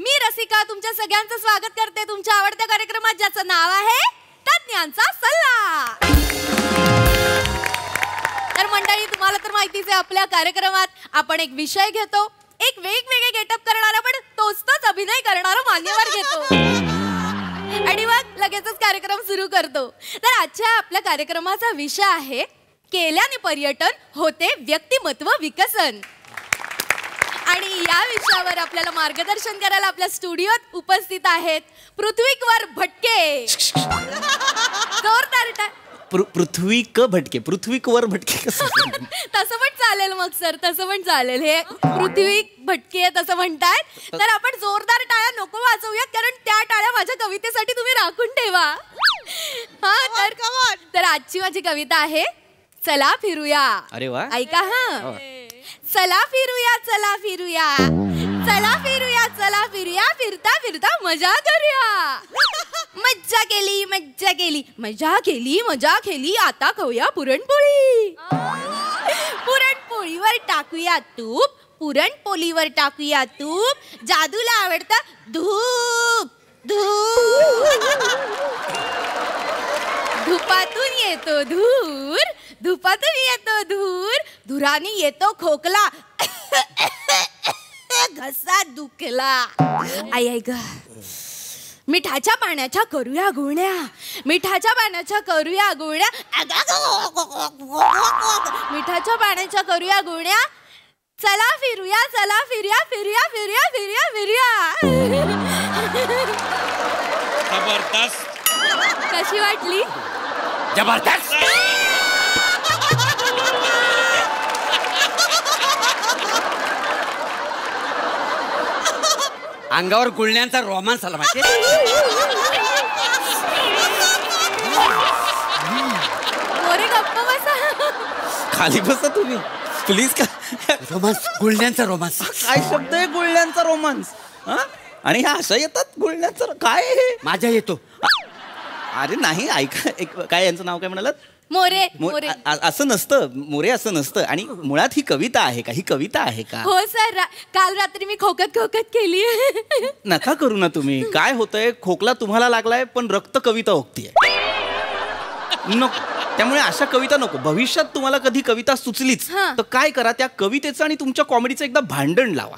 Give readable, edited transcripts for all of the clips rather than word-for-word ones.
मी रसिका तुमच्या सगळ्यांचं स्वागत करते तुमच्या आवडत्या कार्यक्रमात ज्याचं नाव आहे तज्ञांचा सल्ला। तर मंडळी तुम्हाला तर माहितीच आहे आपल्या कार्यक्रमात आपण एक विषय घेतो, एक वेगवेगळे गेटअप करणारा पण तोच अभिनय करणारा मान्यवर घेतो आणि मग लगेचच कार्यक्रम सुरू करतो। तर आजच्या आपल्या कार्यक्रमाचा विषय आहे केल्याने पर्यटन होते व्यक्तिमत्व विकसन। आणि या विषयावर आपल्याला मार्गदर्शन करायला आपल्या स्टुडिओत उपस्थित आहेत पृथ्वीकर भटके। जोरदार पृथ्वीकर भटके कसं तसं पण चालेल मग सर, तसं पण चालेल। हे पृथ्वी भटके तसं म्हणतायत तर आपण जोरदार टाळ्या नको वाजवूयात, कारण त्या टाळ्या माझ्या कवितेसाठी तुम्ही राखून ठेवा। हा तर आजची माझी कविता आहे चला फिरूया। अरे वा, ऐका हा। चला फिरूया चला फिरूया चला फिरूया चला फिरूया, फिरता फिरता मजा करूया। मज्जा केली मज्जा केली मजा केली मजा केली, आता खाऊया पुरणपोळी। पुरणपोळीवर टाकूया तूप, पुरणपोळीवर टाकूया तूप, जादूला आवडतं धूप धूप। धुपातून येतो धूर, धुपातून येतो धूर, धुराने येतो खोकला, घसा दुखला। आई ग मिठाच्या पाण्याच्या करूया गुळण्या, मिठाच्या पाण्याच्या करूया गुळण्या, मिठाच्या पाण्याच्या करूया गुळण्या। चला फिरूया चला फिरूया फिरूया फिरूया फिरूया फिरूया। जबरदस्त, कशी वाटली? जबरदस्त। अंगावर गुळण्यांचा रोमांस आला माहिती। मोरे गप्प बसा, खाली बसा तुम्ही प्लीज। का रोमांस, गुळण्यांचा रोमांस काय शब्द आहे? गुळण्यांचा रोमांस आणि ह्या अशा येतात गुळण्यांचा काय आहे? माझ्या येतो। अरे नाही ऐका, एक काय यांचं नाव काय म्हणालात? मोरे मोरे। असं नसतं मोरे, असं नसतं। आणि मुळात ही कविता आहे का? ही कविता आहे का? हो सर, काल रात्री मी खोकत खोकत केली। नका करू ना तुम्ही। काय होतंय, खोकला तुम्हाला लागलाय पण रक्त कविता ओकतीये नको, त्यामुळे अशा कविता नको। भविष्यात तुम्हाला कधी कविता सुचलीच तर काय करा, त्या कवितेचं आणि तुमच्या कॉमेडीचं एकदा भांडण लावा।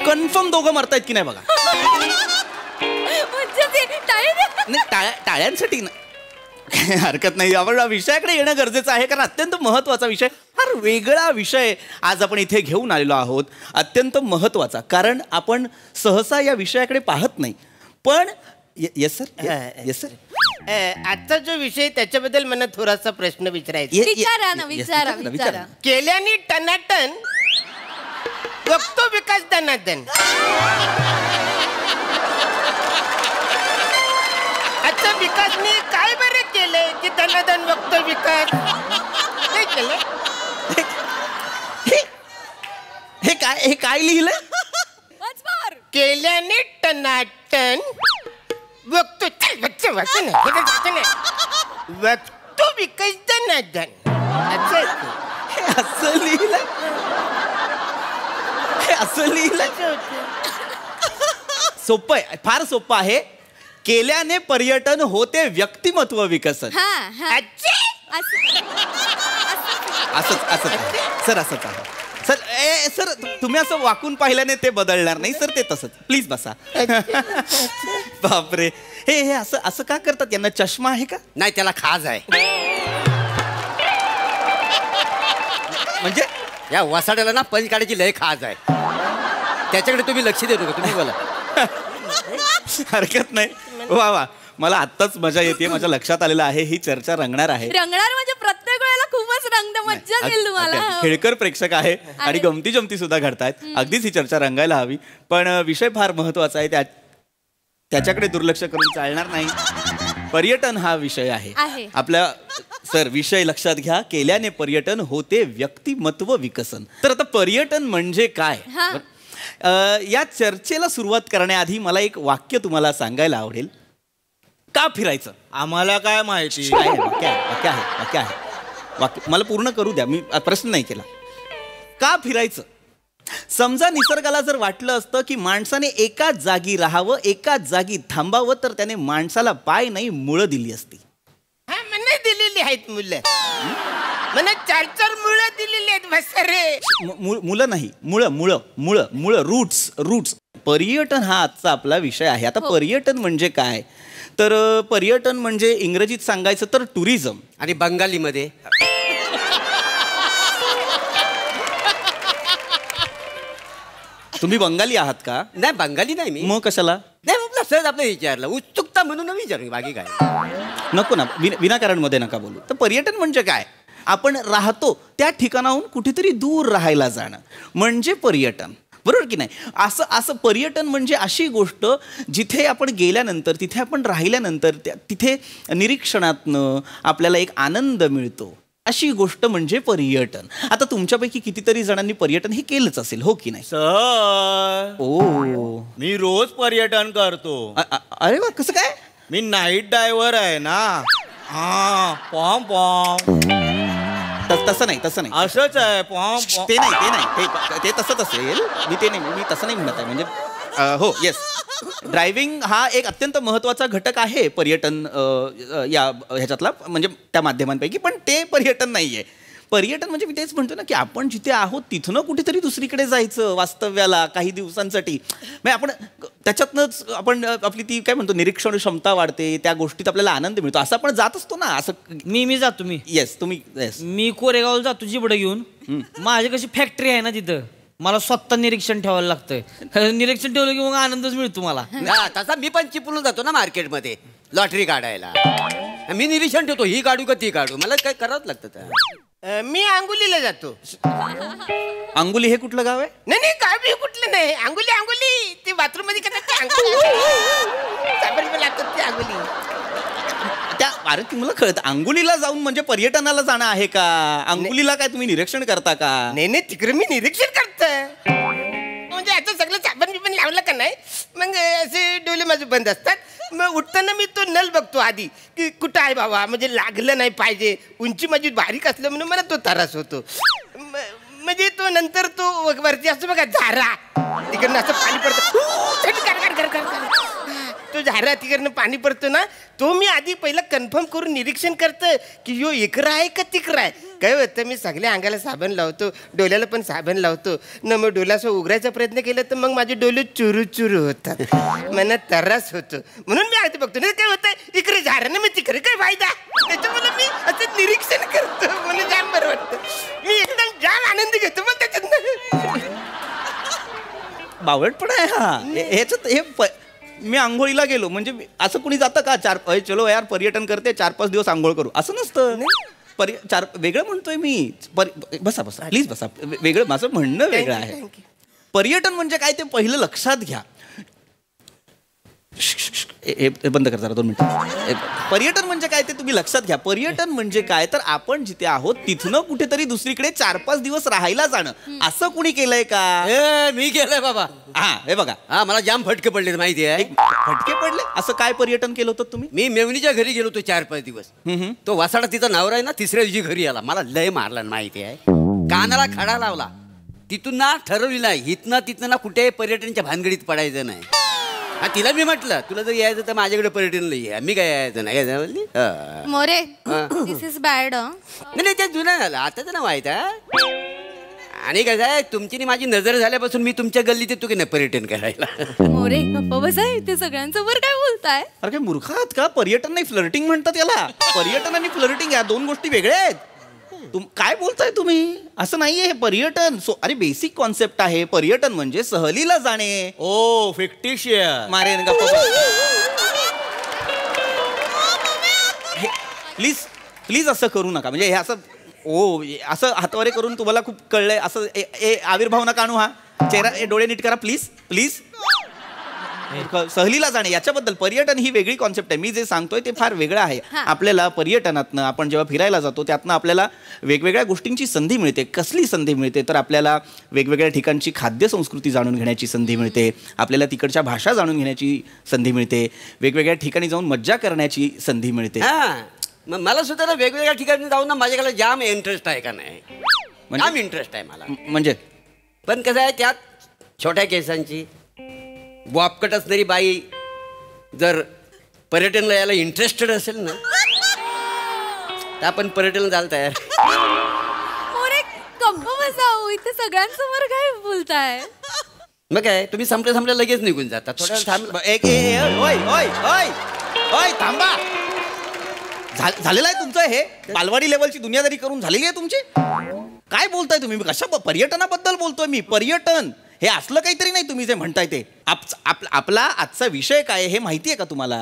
कन्फर्म दोघं मरतायत की नाही बघा। टाळ्यांसाठी ना हरकत नाही, आपण विषयाकडे येणं गरजेचं आहे, कारण अत्यंत महत्वाचा विषय, फार वेगळा विषय आज आपण इथे घेऊन आलेलो आहोत। अत्यंत महत्वाचा, कारण आपण सहसा या विषयाकडे पाहत नाही। पण येस सर, येस सर, आजचा जो विषय त्याच्याबद्दल मला थोडासा प्रश्न विचारायचा। विचारा ना, विचारा विचारा। केल्याने टनाटन बघतो विकास दनादन। अच्छा, विकासने काय बरे केलंय की दनादन बघतो विकास? काय केलंय? हे काय लिहिलंय? केल्याने टनाटन बघतो बघतो विकास दनादन। असं लिहिलंय? असं लिहिलंय? सोपं आहे, फार सोपं आहे। केल्याने पर्यटन होते व्यक्तिमत्व विकसन। असंच सर, असंच आहे सर। सर तुम्ही असं वाकून पाहिल्याने ते बदलणार नाही सर, ते तसंच। प्लीज बसा। बापरे, हे असं असं का करतात? यांना चष्मा आहे का? नाही, त्याला खाज आहे। म्हणजे या वसाड्याला ना पंच काढायची लय खाज आहे, त्याच्याकडे तुम्ही लक्ष देतो का? तुम्ही बोला। हरकत नाही, वा वा, मला आत्ताच मजा येते, माझ्या लक्षात आलेलं आहे ही चर्चा रंगणार आहे। रंगणार म्हणजे प्रत्येक वेळेला खूपच रंगत, मज्जा येईल तुम्हाला। खेळकर प्रेक्षक आहे आणि गमती जमती सुद्धा घडतायत, अगदीच ही चर्चा रंगायला हवी। पण विषय फार महत्वाचा आहे, त्याच्याकडे दुर्लक्ष करून चालणार नाही। पर्यटन हा विषय आहे आपल्या। सर विषय लक्षात घ्या, केल्याने पर्यटन होते व्यक्तिमत्व विकसन। तर आता पर्यटन म्हणजे काय या चर्चेला सुरुवात करण्याआधी मला एक वाक्य तुम्हाला सांगायला आवडेल। का फिरायचं? आम्हाला काय माहिती? वाक्य आहे, वाक्य मला पूर्ण करू द्या, मी प्रश्न नाही केला। का फिरायचं? समजा निसर्गाला जर वाटलं असतं की माणसाने एकाच जागी राहावं, एकाच जागी थांबावं, तर त्याने माणसाला पाय नाही मुळं दिली असती. हा मला दिलेली आहेत मुलं. मला 4 मुलं दिलेली आहेत भसरे. मुलं नाही, मुळं मुळं मुळं मुळं, रूट्स रूट्स. पर्यटन हा आजचा आपला विषय आहे. आता पर्यटन म्हणजे काय, तर पर्यटन म्हणजे इंग्रजीत सांगायचं तर टुरिझम. आणि बंगालीमध्ये तुम्ही बंगाली आहात का? नाही, बंगाली नाही मी. मग कशाला? नाही, आपलं सहज आपलं विचारलं, उत्सुकता म्हणून विचारलं, बाकी काय. नको ना, विनाकारण मध्ये नका बोलू. तर पर्यटन म्हणजे काय, आपण राहतो त्या ठिकाणाहून कुठेतरी दूर राहायला जाणं म्हणजे पर्यटन, बरोबर की नाही? असं पर्यटन म्हणजे अशी गोष्ट जिथे आपण गेल्यानंतर, तिथे आपण राहिल्यानंतर, तिथे निरीक्षणातनं आपल्याला एक आनंद मिळतो, अशी गोष्ट म्हणजे पर्यटन. आता तुमच्यापैकी कितीतरी जणांनी पर्यटन हे केलंच असेल, हो की नाही? सर ओ, मी रोज पर्यटन करतो. अरे वा, कसं काय? मी नाईट डायव्हर आहे ना. हा, पॉम पॉम. तसं नाही असंच आहे, पॉम पॉम. ते नाही ते तसंच असेल. मी तसं नाही म्हणत आहे. म्हणजे हो, येस, ड्रायव्हिंग हा एक अत्यंत महत्त्वाचा घटक आहे पर्यटन या ह्याच्यातला, म्हणजे त्या माध्यमांपैकी. पण ते पर्यटन नाही आहे. पर्यटन म्हणजे मी तेच म्हणतो ना की आपण जिथे आहोत तिथनं कुठेतरी दुसरीकडे जायचं वास्तव्याला काही दिवसांसाठी. म्हणजे आपण त्याच्यातनंच आपण आपली ती काय म्हणतो निरीक्षण क्षमता वाढते, त्या गोष्टीत आपल्याला आनंद मिळतो. असं आपण जात असतो ना. असं मी जातो. येस, तुम्ही येस. मी कोरेगावला जातो जिबडं घेऊन. माझी कशी फॅक्टरी आहे ना तिथं, मला स्वतः निरीक्षण ठेवायला लागतंय. निरीक्षण ठेवलं की मग आनंदच मिळतो मला. तसा मी पण चिपळून जातो ना मार्केटमध्ये लॉटरी काढायला. मी निरीक्षण ठेवतो, ही काढू का ती काढू, मला काय करावंच लागतं. मी अंगुलीला जातो. अंगुली हे कुठलं गाव आहे? नाही काय बी कुठलं नाही. अंगुली ती बाथरूम मध्ये करतात ते अंगुली. अरे तुम्हाला कळत, अंगुलीला जाऊन म्हणजे पर्यटनाला जाणं आहे का? अंगुलीला काय तुम्ही निरीक्षण करता का? नाही तिकडे मी निरीक्षण करत. म्हणजे आता सगळं साबण बिबन लावलं का नाही, मग असे डोळे माझे बंद असतात. मग उठताना मी तो नल बघतो आधी की कुठं आहे बाबा, म्हणजे लागलं नाही पाहिजे. उंची माझी बारीक असलं म्हणून मला तो त्रास होतो. म्हणजे तो नंतर तो वरती असतो बघा झारा, तिकडनं असं पाणी पडतं. तो झारा तिकडनं पाणी पडतो ना, तो मी आधी पहिला कन्फर्म करून निरीक्षण करतं की यो इकडं आहे का तिकडं आहे. काय होतं, मी सगळ्या अंगाला साबण लावतो, डोल्याला पण साबण लावतो ना. मग डोल्यासह उघडायचा प्रयत्न केला तर मग माझे डोले चुरू चुरू होतात, मला त्रास होतो. म्हणून मी आधी बघतो. नाही काय होतं, इकडे झारा ना, मग तिकडे काय फायदा. त्याच्यामुळे मी असं निरीक्षण करतो, मला जाम बरं वाटतं. मी एकदम जाम आनंद घेतो मग त्याच्यात. बावळटपण आहे हा ह्याच्यात. हे मी आंघोळीला गेलो म्हणजे असं कुणी जातं का? चलो यार पर्यटन करते, 4-5 दिवस आंघोळ करू, असं नसतं. वेगळं म्हणतोय मी. बसा प्लीज बसा. वेगळं माझं म्हणणं वेगळं आहे. पर्यटन म्हणजे काय ते पहिलं लक्षात घ्या. हे बंद कर जरा 2 मिनिटं. पर्यटन म्हणजे काय ते तुम्ही लक्षात घ्या. पर्यटन म्हणजे काय, तर आपण जिथे आहोत तिथनं कुठेतरी दुसरीकडे 4-5 दिवस राहायला जाणं. असं कुणी केलंय का? मी केलंय बाबा. हा, हे बघा. हा, मला जाम फटके पडले माहिती आहे. फटके पडले? असं काय पर्यटन केलं होतं तुम्ही? मी मेवणीच्या घरी गेलो होतो 4-5 दिवस. तो वसाडा तिचा नवरा आहे ना, 3ऱ्या दिवशी घरी आला. मला लय मारला माहिती आहे. कानाला खडा लावला. तिथून ना ठरवलेलं आहे, हिथनं तिथनं ना कुठे पर्यटनच्या भानगडीत पडायचं नाही. हा, तिला मी म्हटलं तुला जर यायचं तर माझ्याकडे पर्यटनला ये, मी काय यायचं नाही. मोरे, दिस इज बॅड. नाही ते जुनं झालं, आताच ना माहित आहे. आणि कसं आहे, तुमची माझी नजर झाल्यापासून मी तुमच्या गल्लीत येतो की नाही पर्यटन करायला. मोरे गप्पा बसा, ते सगळ्यांसमोर काय बोलताय? अरे काय मूर्ख आहात का? पर्यटन नाही, फ्लर्टिंग म्हणतात याला. पर्यटन आणि फ्लर्टिंग या 2 गोष्टी वेगळ्या आहेत. काय बोलताय तुम्ही? असं नाहीये हे पर्यटन. अरे बेसिक कॉन्सेप्ट आहे. पर्यटन म्हणजे सहलीला जाणे. ओ फिक्टिशियस. मारेन गप्पा. प्लीज असं करू नका. म्हणजे हे असं हातवारे करून तुम्हाला खूप कळलंय असं आविर्भाव नका आणू. हा चेहरा, डोळे नीट करा प्लीज. सहलीला जाणे याच्याबद्दल पर्यटन ही वेगळी कॉन्सेप्ट आहे. मी जे सांगतोय ते फार वेगळं आहे. आपल्याला पर्यटनातनं, आपण जेव्हा फिरायला जातो त्यातनं आपल्याला वेगवेगळ्या गोष्टींची संधी मिळते. कसली संधी मिळते तर आपल्याला वेगवेगळ्या ठिकाणची खाद्य संस्कृती जाणून घेण्याची संधी मिळते. आपल्याला तिकडच्या भाषा जाणून घेण्याची संधी मिळते. वेगवेगळ्या ठिकाणी जाऊन मज्जा करण्याची संधी मिळते. मग मला सुद्धा ना वेगवेगळ्या ठिकाणी जाऊन ना माझ्याकडे जाम इंटरेस्ट आहे का नाही, जाम इंटरेस्ट आहे मला. म्हणजे पण कसं आहे त्यात छोट्या केसांची बॉबकट असणारी बाई जर पर्यटनला यायला इंटरेस्टेड असेल ना तर आपण पर्यटन जायला तयार. अरे गप्प बसाव, इथे सगळ्यांसमोर काय बोलताय? मग काय तुम्ही संपले लगेच निघून जाता. थोड्या थांब. ओय थांबा. झालेलं आहे तुमचं हे बालवाडी लेवलची दुनियादारी करून झालेली आहे तुमची. काय बोलताय तुम्ही? कशा पर्यटनाबद्दल बोलतोय मी? पर्यटन हे असलं काहीतरी नाही तुम्ही जे म्हणताय ते. आपला आजचा विषय काय हे माहिती आहे का तुम्हाला?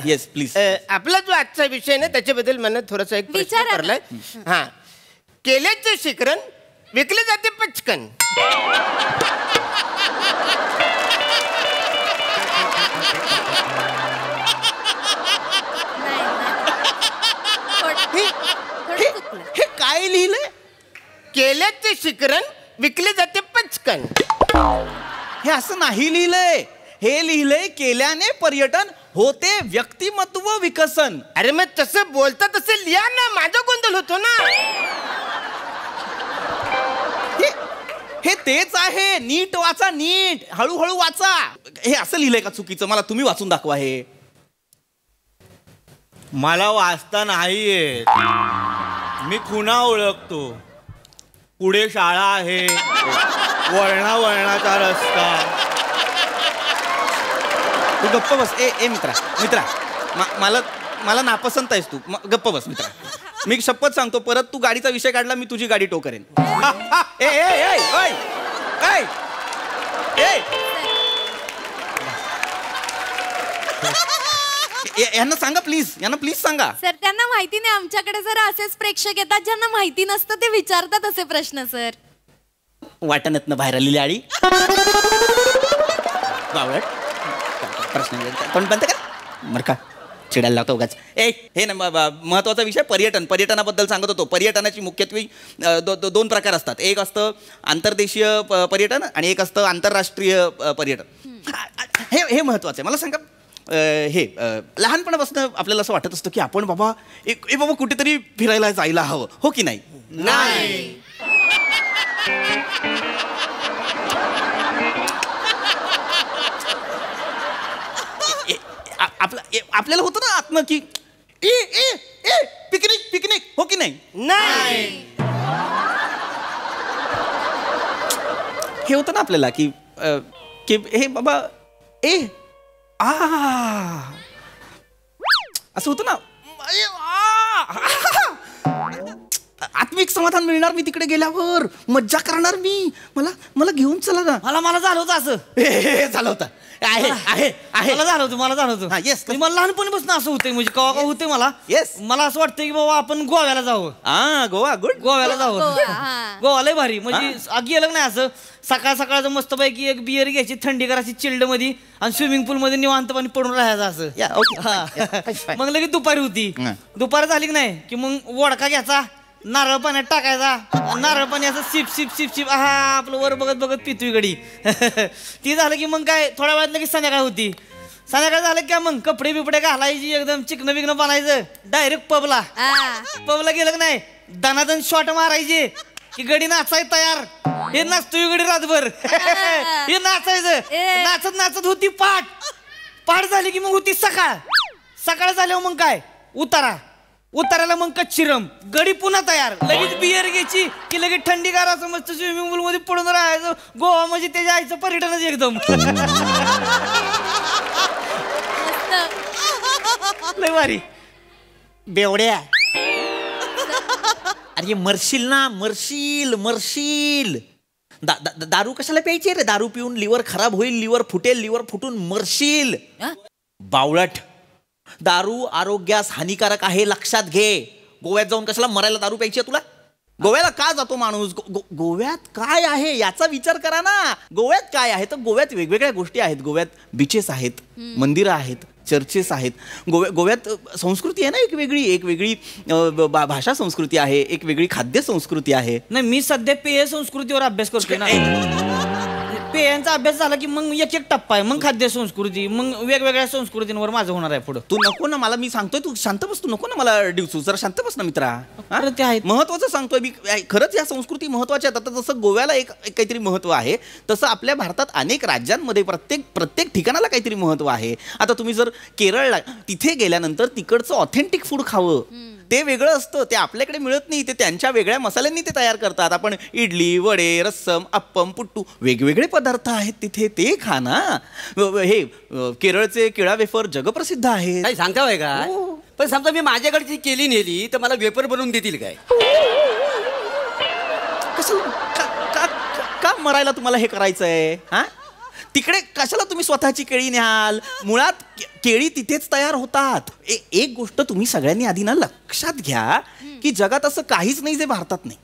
Yes please. आपला जो आजचा विषय ना त्याच्याबद्दल मला थोडासा एक प्रश्न विचारा ना. पडलाय. हा, केल्याचे शिकरण विकले जाते पचकन. हे काय लिहिलंय? केल्याचे शिकरण विकले जाते पचकन. हे असं नाही लिहिलंय. हे लिहिलंय केल्याने पर्यटन होते व्यक्तिमत्व विकसन. अरे मग तसं बोलता तसं लिहा ना, माझा गोंधळ होतो ना. हे तेच आहे. नीट वाचा, नीट हळूहळू वाचा. हे असं लिहिलंय का चुकीचं? मला तुम्ही वाचून दाखवा. हे मला वाचता नाही येत. मी खुणा ओळखतो. पुढे शाळा आहे, वळणाचा रस्ता. तू गप्प बस. ए मित्रा मला नापसंत आहेस तू. गप्प बस मित्रा. मी शपथ सांगतो, परत तू गाडीचा विषय काढला मी तुझी गाडी टो करेन. यांना सांगा प्लीज. यांना प्लीज सांगा. सर त्यांना माहिती नाही. आमच्याकडे जर असेच प्रेक्षक येतात ज्यांना माहिती नसतं, ते विचारतात असे प्रश्न. सर वाटण्यातनं बाहेर आलेली आळी बावळट प्रश्न पण बंद कर. बरं का चिडायला लागतो उगाच. हे ना महत्वाचा विषय पर्यटनाबद्दल सांगत होतो. पर्यटनाची मुख्यत्वे दोन प्रकार असतात. एक असतं आंतरदेशीय पर्यटन आणि एक असतं आंतरराष्ट्रीय पर्यटन. हे महत्वाचं आहे. मला सांगा, हे लहानपणापासून आपल्याला असं वाटत असतं की आपण बाबा बाबा कुठेतरी फिरायला जायला हवं, हो की नाही? नाही. आपल्याला होतं ना आत्म की पिकनिक, हो की नाही? नाही. हे होतं ना आपल्याला की हे बाबा असं होतं ना. आत्मिक समाधान मिळणार मी तिकडे गेल्यावर. मज्जा करणार मी. मला घेऊन चला ना. मला झालं होतं असं. झालं होतं. आहे मला झालं होतं. हा, yes. मला लहानपणीपासून असं होतंय. म्हणजे कवा होते मला. Yes. मला असं वाटतं की बाबा आपण गोव्याला जावं. गोवा गुड. गोव्याला जावं. हा. गोवा लय भारी. म्हणजे गेलं नाही असं सकाळचं मस्तपैकी एक बियर घ्यायची, थंडी करायची चिल्ड मध्ये आणि स्विमिंग पूल मध्ये निवांत पाणी पडून राहायचं असं. हा. मग लगेच दुपारी होती. दुपारी झाली की नाही की मग वडका घ्यायचा, नारळ पाण्यात टाकायचा, नारळ पाणी असं सिप आपलं वर बघत पितोय गडी. ती झालं की मग काय थोड्या वेळात लगेच संध्याकाळ होती. संध्याकाळ झालं की मग कपडे बिपडे घालायची, एकदम चिकन बिकन बनायचं, डायरेक्ट पबला गेलं की नाही दनादन शॉट मारायचे की गडी नाचाय तयार. हे नाचतोय गडी रातभर. हे नाचायचं. नाचत होती पाठ झाली की मग होती सकाळ झाल्यावर मग काय उताराला मग कच्चिरम. गडी पुन्हा तयार. लगेच बियर घ्यायची की लगेच थंडी गाराचं मस्त स्विमिंग पूल मध्ये पडून राहायचं. गोवा म्हणजे ते जायचं पर्यटनच एकदम. लय भारी. बेवड्या अरे मरशील ना, मरशील. दारू कशाला प्यायची रे? दारू पिऊन लिव्हर खराब होईल, लिव्हर फुटेल, लिव्हर फुटून मरशील. बावळट. दारू आरोग्यास हानिकारक आहे, लक्षात घे. गोव्यात जाऊन कशाला मरायला दारू प्यायची तुला? गोव्याला का जातो माणूस? गोव्यात काय आहे याचा विचार करा ना. गोव्यात काय आहे तर गोव्यात वेगवेगळ्या गोष्टी आहेत. गोव्यात बीचेस आहेत, मंदिरं आहेत, चर्चेस आहेत. गोव्यात संस्कृती आहे ना एक वेगळी भाषा संस्कृती आहे, एक वेगळी खाद्य संस्कृती आहे. नाही मी सध्या पेय संस्कृतीवर अभ्यास करतोय ना. पेयांचा अभ्यास झाला की मग एक एक टप्पा आहे, मग खाद्य संस्कृती, मग वेगवेगळ्या संस्कृतींवर माझं होणार आहे पुढं. तू नको ना मला, मी सांगतोय तू शांत बस, तू नको ना मला डिवसू, जरा शांत बस ना मित्रा. अरे ते आहेत. महत्वाचं सांगतोय मी, खरंच या संस्कृती महत्वाच्या आहेत. आता जसं गोव्याला एक काहीतरी महत्व आहे, तसं आपल्या भारतात अनेक राज्यांमध्ये प्रत्येक ठिकाणाला काहीतरी महत्व आहे. आता तुम्ही जर केरळला तिथे गेल्यानंतर तिकडचं ऑथेंटिक फूड खावं, ते वेगळं असतं, ते आपल्याकडे मिळत नाही, ते त्यांच्या वेगळ्या मसाल्यांनी ते तयार करतात. आपण इडली, वडे, रस्सम, अप्पम, पुट्टू वेगवेगळे पदार्थ आहेत तिथे, ते खा ना. हे केरळचे केळा वेफर जगप्रसिद्ध आहेत. काही सांगता होय का? पण समजा मी माझ्याकडची केली नेली तर मला वेपर बनवून देतील काय? कसं का मरायला तुम्हाला हे करायचंय? हा, तिकडे कशाला तुम्ही स्वतःची केळी न्याल? मुळात केळी तिथेच तयार होतात. एक गोष्ट तुम्ही सगळ्यांनी आधी ना लक्षात घ्या की जगात असं काहीच नाही जे भारतात नाही.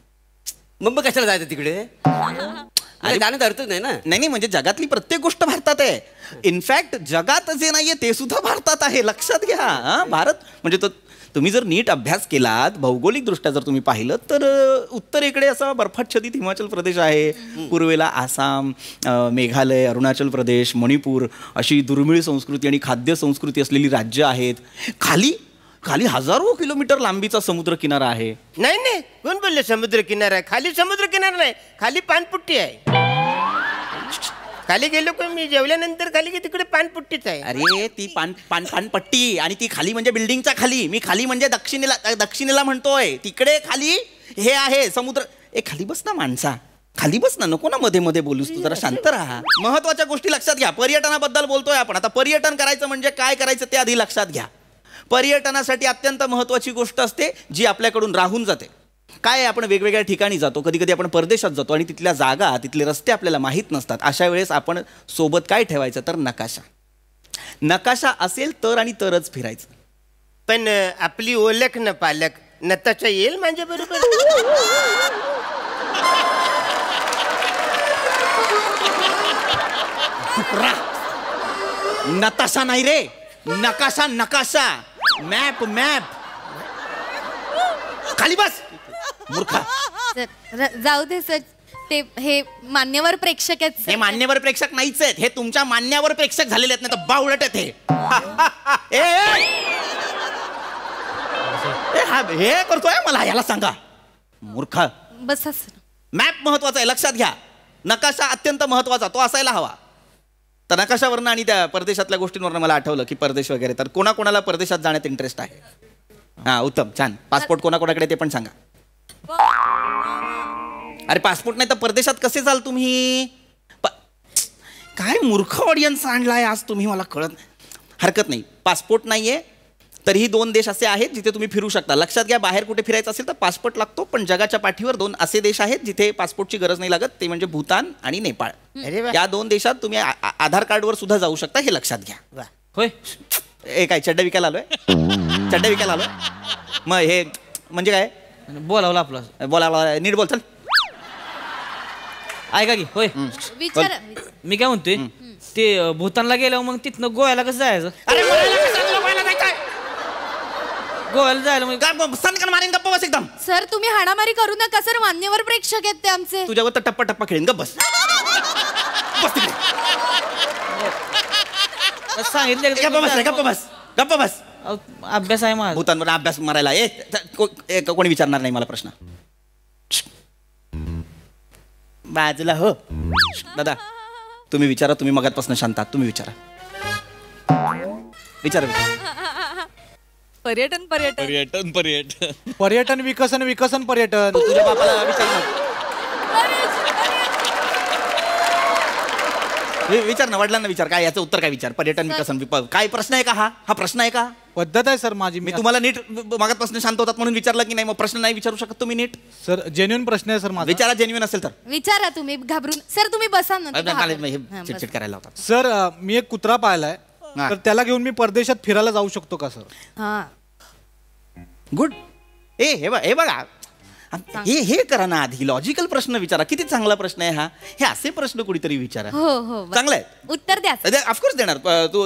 मग कशाला जायचं तिकडे? अरे जाण्यात अर्थच नाही ना. नाही म्हणजे जगातली प्रत्येक गोष्ट भारतात आहे. इनफॅक्ट जगात जे नाहीये ते सुद्धा भारतात आहे, लक्षात घ्या. हा, भारत म्हणजे तुम्ही जर नीट अभ्यास केलात, भौगोलिक दृष्ट्या जर तुम्ही पाहिलं तर उत्तरेकडे असा बर्फाच्छादित हिमाचल प्रदेश आहे, पूर्वेला आसाम, मेघालय, अरुणाचल प्रदेश, मणिपूर अशी दुर्मिळ संस्कृती आणि खाद्य संस्कृती असलेली राज्य आहेत. खाली हजारो किलोमीटर लांबीचा समुद्र किनारा आहे. नाही कोण बोलले समुद्र किनारा आहे? खाली समुद्र किनारा नाही, खाली पानपुट्टी आहे. खाली गेलो का मी जेवल्यानंतर खाली की तिकडे पानपुट्टीच आहे. अरे ती पानपट्टी आणि ती खाली म्हणजे बिल्डिंगच्या खाली. मी खाली म्हणजे दक्षिणेला म्हणतोय. तिकडे खाली हे आहे समुद्र. खाली बस ना माणसा, खाली बस ना, नको ना मध्ये मध्ये बोलूस तू, जरा शांत राहा. महत्वाच्या गोष्टी लक्षात घ्या. पर्यटनाबद्दल बोलतोय आपण. आता पर्यटन करायचं म्हणजे काय करायचं ते आधी लक्षात घ्या. पर्यटनासाठी अत्यंत महत्वाची गोष्ट असते जी आपल्याकडून राहून जाते. काय आहे, आपण वेगवेगळ्या ठिकाणी जातो, कधी कधी आपण परदेशात जातो आणि तिथल्या जागा, तिथले रस्ते आपल्याला माहीत नसतात. अशा वेळेस आपण सोबत काय ठेवायचं तर नकाशा असेल तर आणि तरच फिरायचं. पण आपली ओळख न पालक नताशा येईल माझ्या बरोबर? नताशा नाही रे, नकाशा. मॅप. खाली बस मूर्खा. जाऊ दे सर, ते हे मान्यवर प्रेक्षक आहेत. हे मान्यवर प्रेक्षक नाहीच आहेत, हे तुमच्या मान्यवर प्रेक्षक झालेले आहेत, नाही तर बावळट आहेत हे करतोय मला, याला सांगा मूर्खा. बसा सर. मॅप महत्वाचा आहे, लक्षात घ्या. नकाशा अत्यंत महत्वाचा, तो असायला हवा. तर नकाशावरनं आणि त्या परदेशातल्या गोष्टींवरनं मला आठवलं की परदेश वगैरे, तर कोणाकोणाला परदेशात जाण्यात इंटरेस्ट आहे? हा, उत्तम, छान. पासपोर्ट कोणाकोणाकडे ते पण सांगा. अरे पासपोर्ट नाही तर परदेशात कसे जाल तुम्ही? काय मूर्ख ऑडियन्स आणलाय आज तुम्ही, मला कळत नाही. हरकत नाही, पासपोर्ट नाहीये तरीही 2 देश असे आहेत जिथे तुम्ही फिरू शकता. लक्षात घ्या, बाहेर कुठे फिरायचं असेल तर पासपोर्ट लागतो, पण जगाच्या पाठीवर 2 असे देश आहेत जिथे पासपोर्टची गरज नाही लागत, ते म्हणजे भूतान आणि नेपाळ. या 2 देशात तुम्ही आधार कार्डवर सुद्धा जाऊ शकता, हे लक्षात घ्या. होय, काय चड्डा विकायला आलोय? मग हे म्हणजे काय बोलावलं आपलं? बोलावला, नीट बोल. चल ऐका की. होय, विचार. मी काय म्हणतोय, ते भूतानला गेल्यावर मग तिथनं गोव्याला कसं जायचं? गोव्याला जायला सनकन मारेन, गप्प बस एकदम. सर तुम्ही हाणामारी करू नका सर, मान्यवर प्रेक्षक आहेत ते आमचे. तुझ्यावर तर टप्पा खेळेन, गप्प बस. सांगितलं गप्प बस. अभ्यास आहे माझा. भूतानवर अभ्यास मारायला कोणी विचारणार नाही मला प्रश्न. बाजूला हो. दादा तुम्ही विचारा, तुम्ही मगातपासून शांत आहात, तुम्ही विचारा. पर्यटन विकसन पर्यटन. तुझ्या बापाला विचार ना, वडिलांना विचार. काय याचं उत्तर काय? विचार. पर्यटन विकसन काय प्रश्न आहे का? हा प्रश्न आहे का? पद्धत आहे सर माझी. मी तुम्हाला नीट मागातपासून शांत होतात म्हणून विचारलं की नाही? मग प्रश्न नाही विचारू शकत तुम्ही नीट? सर जेन्युइन प्रश्न आहे सर माझा. विचारा, जेन्युइन असेल तर विचारा. तुम्ही घाबरून सर तुम्ही बसा ना. चिडचिड करायला होतात. सर मी एक कुत्रा पाळलाय, तर त्याला घेऊन मी परदेशात फिरायला जाऊ शकतो का सर? हा, गुड. हे बघा, हे करा ना आधी. लॉजिकल प्रश्न विचारा. किती चांगला प्रश्न आहे हा. हे असे प्रश्न कुणीतरी विचारा. हो चांगलं आहे. उत्तर द्या. ऑफकोर्स देणार.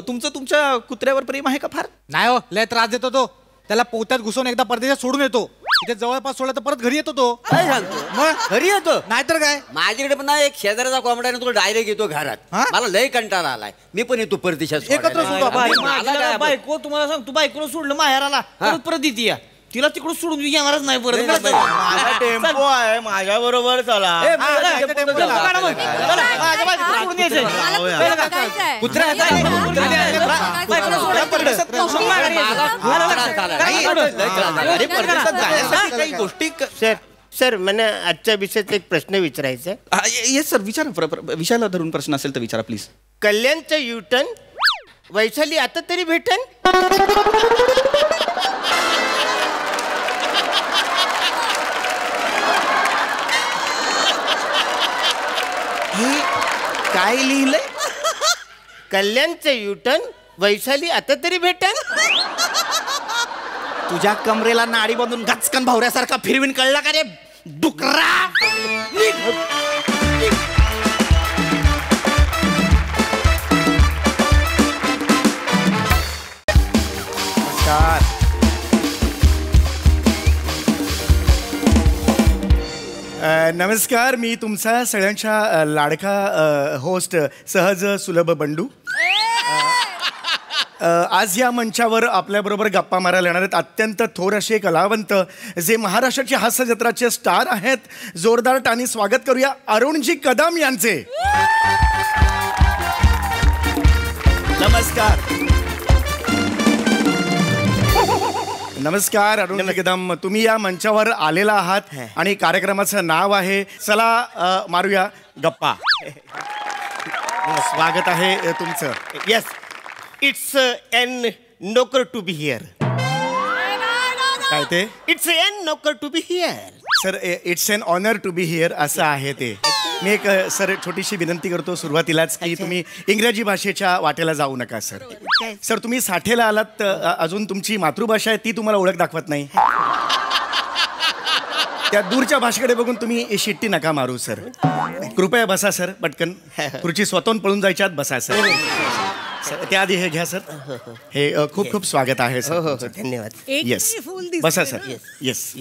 तुमच्या कुत्र्यावर प्रेम आहे का फार? नाही हो, लय त्रास देतो तो. त्याला पोत्यात घुसवून एकदा परदेशात सोडून येतो. इथे जवळपास सोडला तर परत घरी येतो तो. काय सांगतो मग घरी येतो नाहीतर काय. माझ्याकडे पण ना एक शेजाऱ्याचा कोंबडा आहे ना, तो डायरेक्ट येतो घरात. हा? मला लय कंटाळा आलाय. मी पण येतो परदेशात एकत्र सोडायला. सुद्धा बाई, मला काय बायको तुम्हाला सांगतो बायकोला सोडलं माहेराला परत येते या. तिला तिकडून सोडून येणारच नाही परत. माझा टेम्पो आहे, माझ्या बरोबर चला. ए, चला, काढा मग. चला, माझ्या बायकोला सोडून यायचंय. मला तर बघायचंय. कुत्रा आहे, काय? बायकोला सोडलं परदेशात. मग माघारी यायचं. अरे परदेशात जाण्यासाठी काही गोष्टी सर मला आजच्या विषयाचा एक प्रश्न विचारायचा आहे. येस सर, विचारा. विषयाला धरून प्रश्न असेल तर विचारा प्लीज. कल्याणचं युटर्न वैशाली आता तरी भेटन. हे काय लिहिलंय? कल्याणचं युटर्न वैशाली आता तरी भेटन. तुझ्या कमरेला नाडी बांधून गचकन भावऱ्यासारखा फिरवीन, कळला का रे डुकरा? नमस्कार, मी तुमचा सगळ्यांच्या लाडका होस्ट सहज सुलभ बंडू. आज या मंचावर आपल्याबरोबर गप्पा मारायला येणार आहेत अत्यंत थोर असे कलावंत जे महाराष्ट्राची हास्य जत्राचे स्टार आहेत. जोरदार टाणी स्वागत करूया अरुणजी कदम यांचे. नमस्कार. नमस्कार अरुणजी कदम, तुम्ही या मंचावर आलेला आहात आणि कार्यक्रमाचं नाव आहे चला मारूया गप्पा. स्वागत आहे तुमचं. Yes, it's an honour to be here. काय ते? It's an honour to be here. Sir, it's an honour to be here असं आहे ते. मी एक सर छोटीशी विनंती करतो सुरुवातीलाच की तुम्ही इंग्रजी भाषेच्या वाटेला जाऊ नका सर. सर, तुम्ही साठेला आलात, अजून तुमची मातृभाषा आहे ती तुम्हाला ओळख दाखवत नाही. त्या दूरच्या भाषेकडे बघून तुम्ही शिट्टी नका मारू सर. कृपया बसा सर, पटकन. खुर्ची स्वतःहून पळून जायच्या आत बसा सर. त्याआधी हे घ्या सर. हे खूप खूप स्वागत आहे सर. धन्यवाद. येस, बसा सर. येस,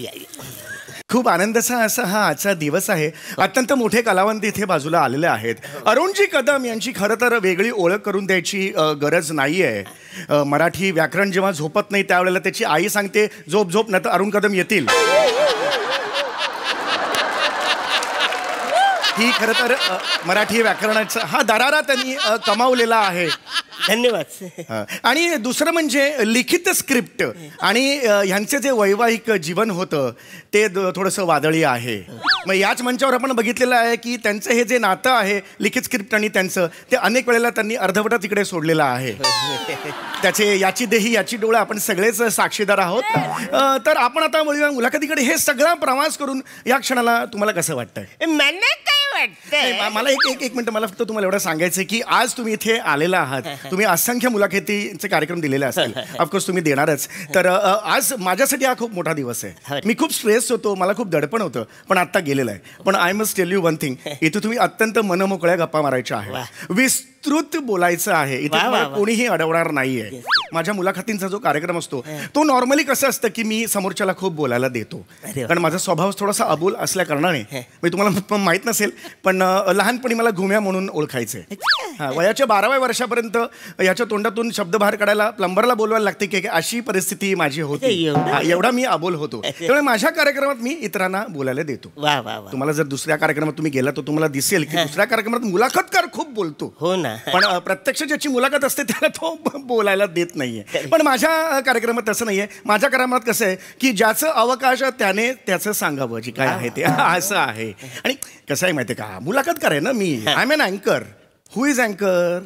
खूप आनंदाचा असा हा आजचा दिवस आहे. अत्यंत मोठे कलावंत इथे बाजूला आलेले आहेत. अरुणजी कदम यांची खरं तर वेगळी ओळख करून द्यायची गरज नाही आहे. मराठी व्याकरण जेव्हा झोपत नाही त्यावेळेला त्याची आई सांगते झोप झोप, नाही तर अरुण कदम येतील. ही खरं तर मराठी व्याकरणाचा हा दरारा त्यांनी कमावलेला आहे. धन्यवाद. आणि दुसरं म्हणजे लिखित स्क्रिप्ट आणि ह्यांचे जे वैवाहिक जीवन होतं ते थोडंसं वादळी आहे. मग याच मंचावर आपण बघितलेलं आहे की त्यांचं हे जे नातं आहे लिखित स्क्रिप्ट आणि त्यांचं, ते अनेक वेळेला त्यांनी अर्धवटा तिकडे सोडलेलं आहे. त्याचे याची देही याची डोळा आपण सगळेच साक्षीदार आहोत. तर आपण आता वळूया मुलाखतीकडे. हे सगळा प्रवास करून या क्षणाला तुम्हाला कसं वाटतंय? मला एक मिनिट, मला फक्त तुम्हाला एवढं सांगायचं की आज तुम्ही इथे आलेला आहात. तुम्ही असंख्य मुलाखतीचे कार्यक्रम दिलेले असतील, ऑफकोर्स तुम्ही देणारच. तर आज माझ्यासाठी हा खूप मोठा दिवस आहे. मी खूप स्ट्रेस होतो, मला खूप दडपण होतं, पण आता गेलेलं आहे. पण I must tell you one thing, इथे तुम्ही अत्यंत मनमोकळ्या गप्पा मारायच्या आहे, विस्तृत बोलायचं आहे. इथे कोणीही अडवणार नाहीये. माझ्या मुलाखतींचा जो कार्यक्रम असतो तो नॉर्मली कसं असतं की मी समोरच्याला खूप बोलायला देतो, कारण माझा स्वभाव थोडासा अबोल असल्या कारणाने. मी तुम्हाला माहित नसेल पण लहानपणी मला घुम्या म्हणून ओळखायचे. वयाच्या 12व्या वर्षापर्यंत याच्या तोंडातून शब्द बाहेर काढायला प्लंबरला बोलवायला लागते की अशी परिस्थिती माझी होती. एवढा मी अबोल होतो. त्यामुळे माझ्या कार्यक्रमात मी इतरांना बोलायला देतो. तुम्हाला जर दुसऱ्या कार्यक्रमात तुम्ही गेला तर तुम्हाला दिसेल की दुसऱ्या कार्यक्रमात मुलाखतकार खूप बोलतो. हो ना. पण प्रत्यक्ष ज्याची मुलाखत असते त्याला तो बोलायला देत नाहीये. पण माझ्या कार्यक्रमात तसं नाहीये. माझ्या कार्यक्रमात कसं आहे की ज्याचं अवकाश त्याने त्याचं सांगावं जे काय आहे ते, असं आहे. आणि कसं आहे माहिती आहे का, मुलाखतकार आहे ना मी. आय एम एन अँकर. हु इज अँकर?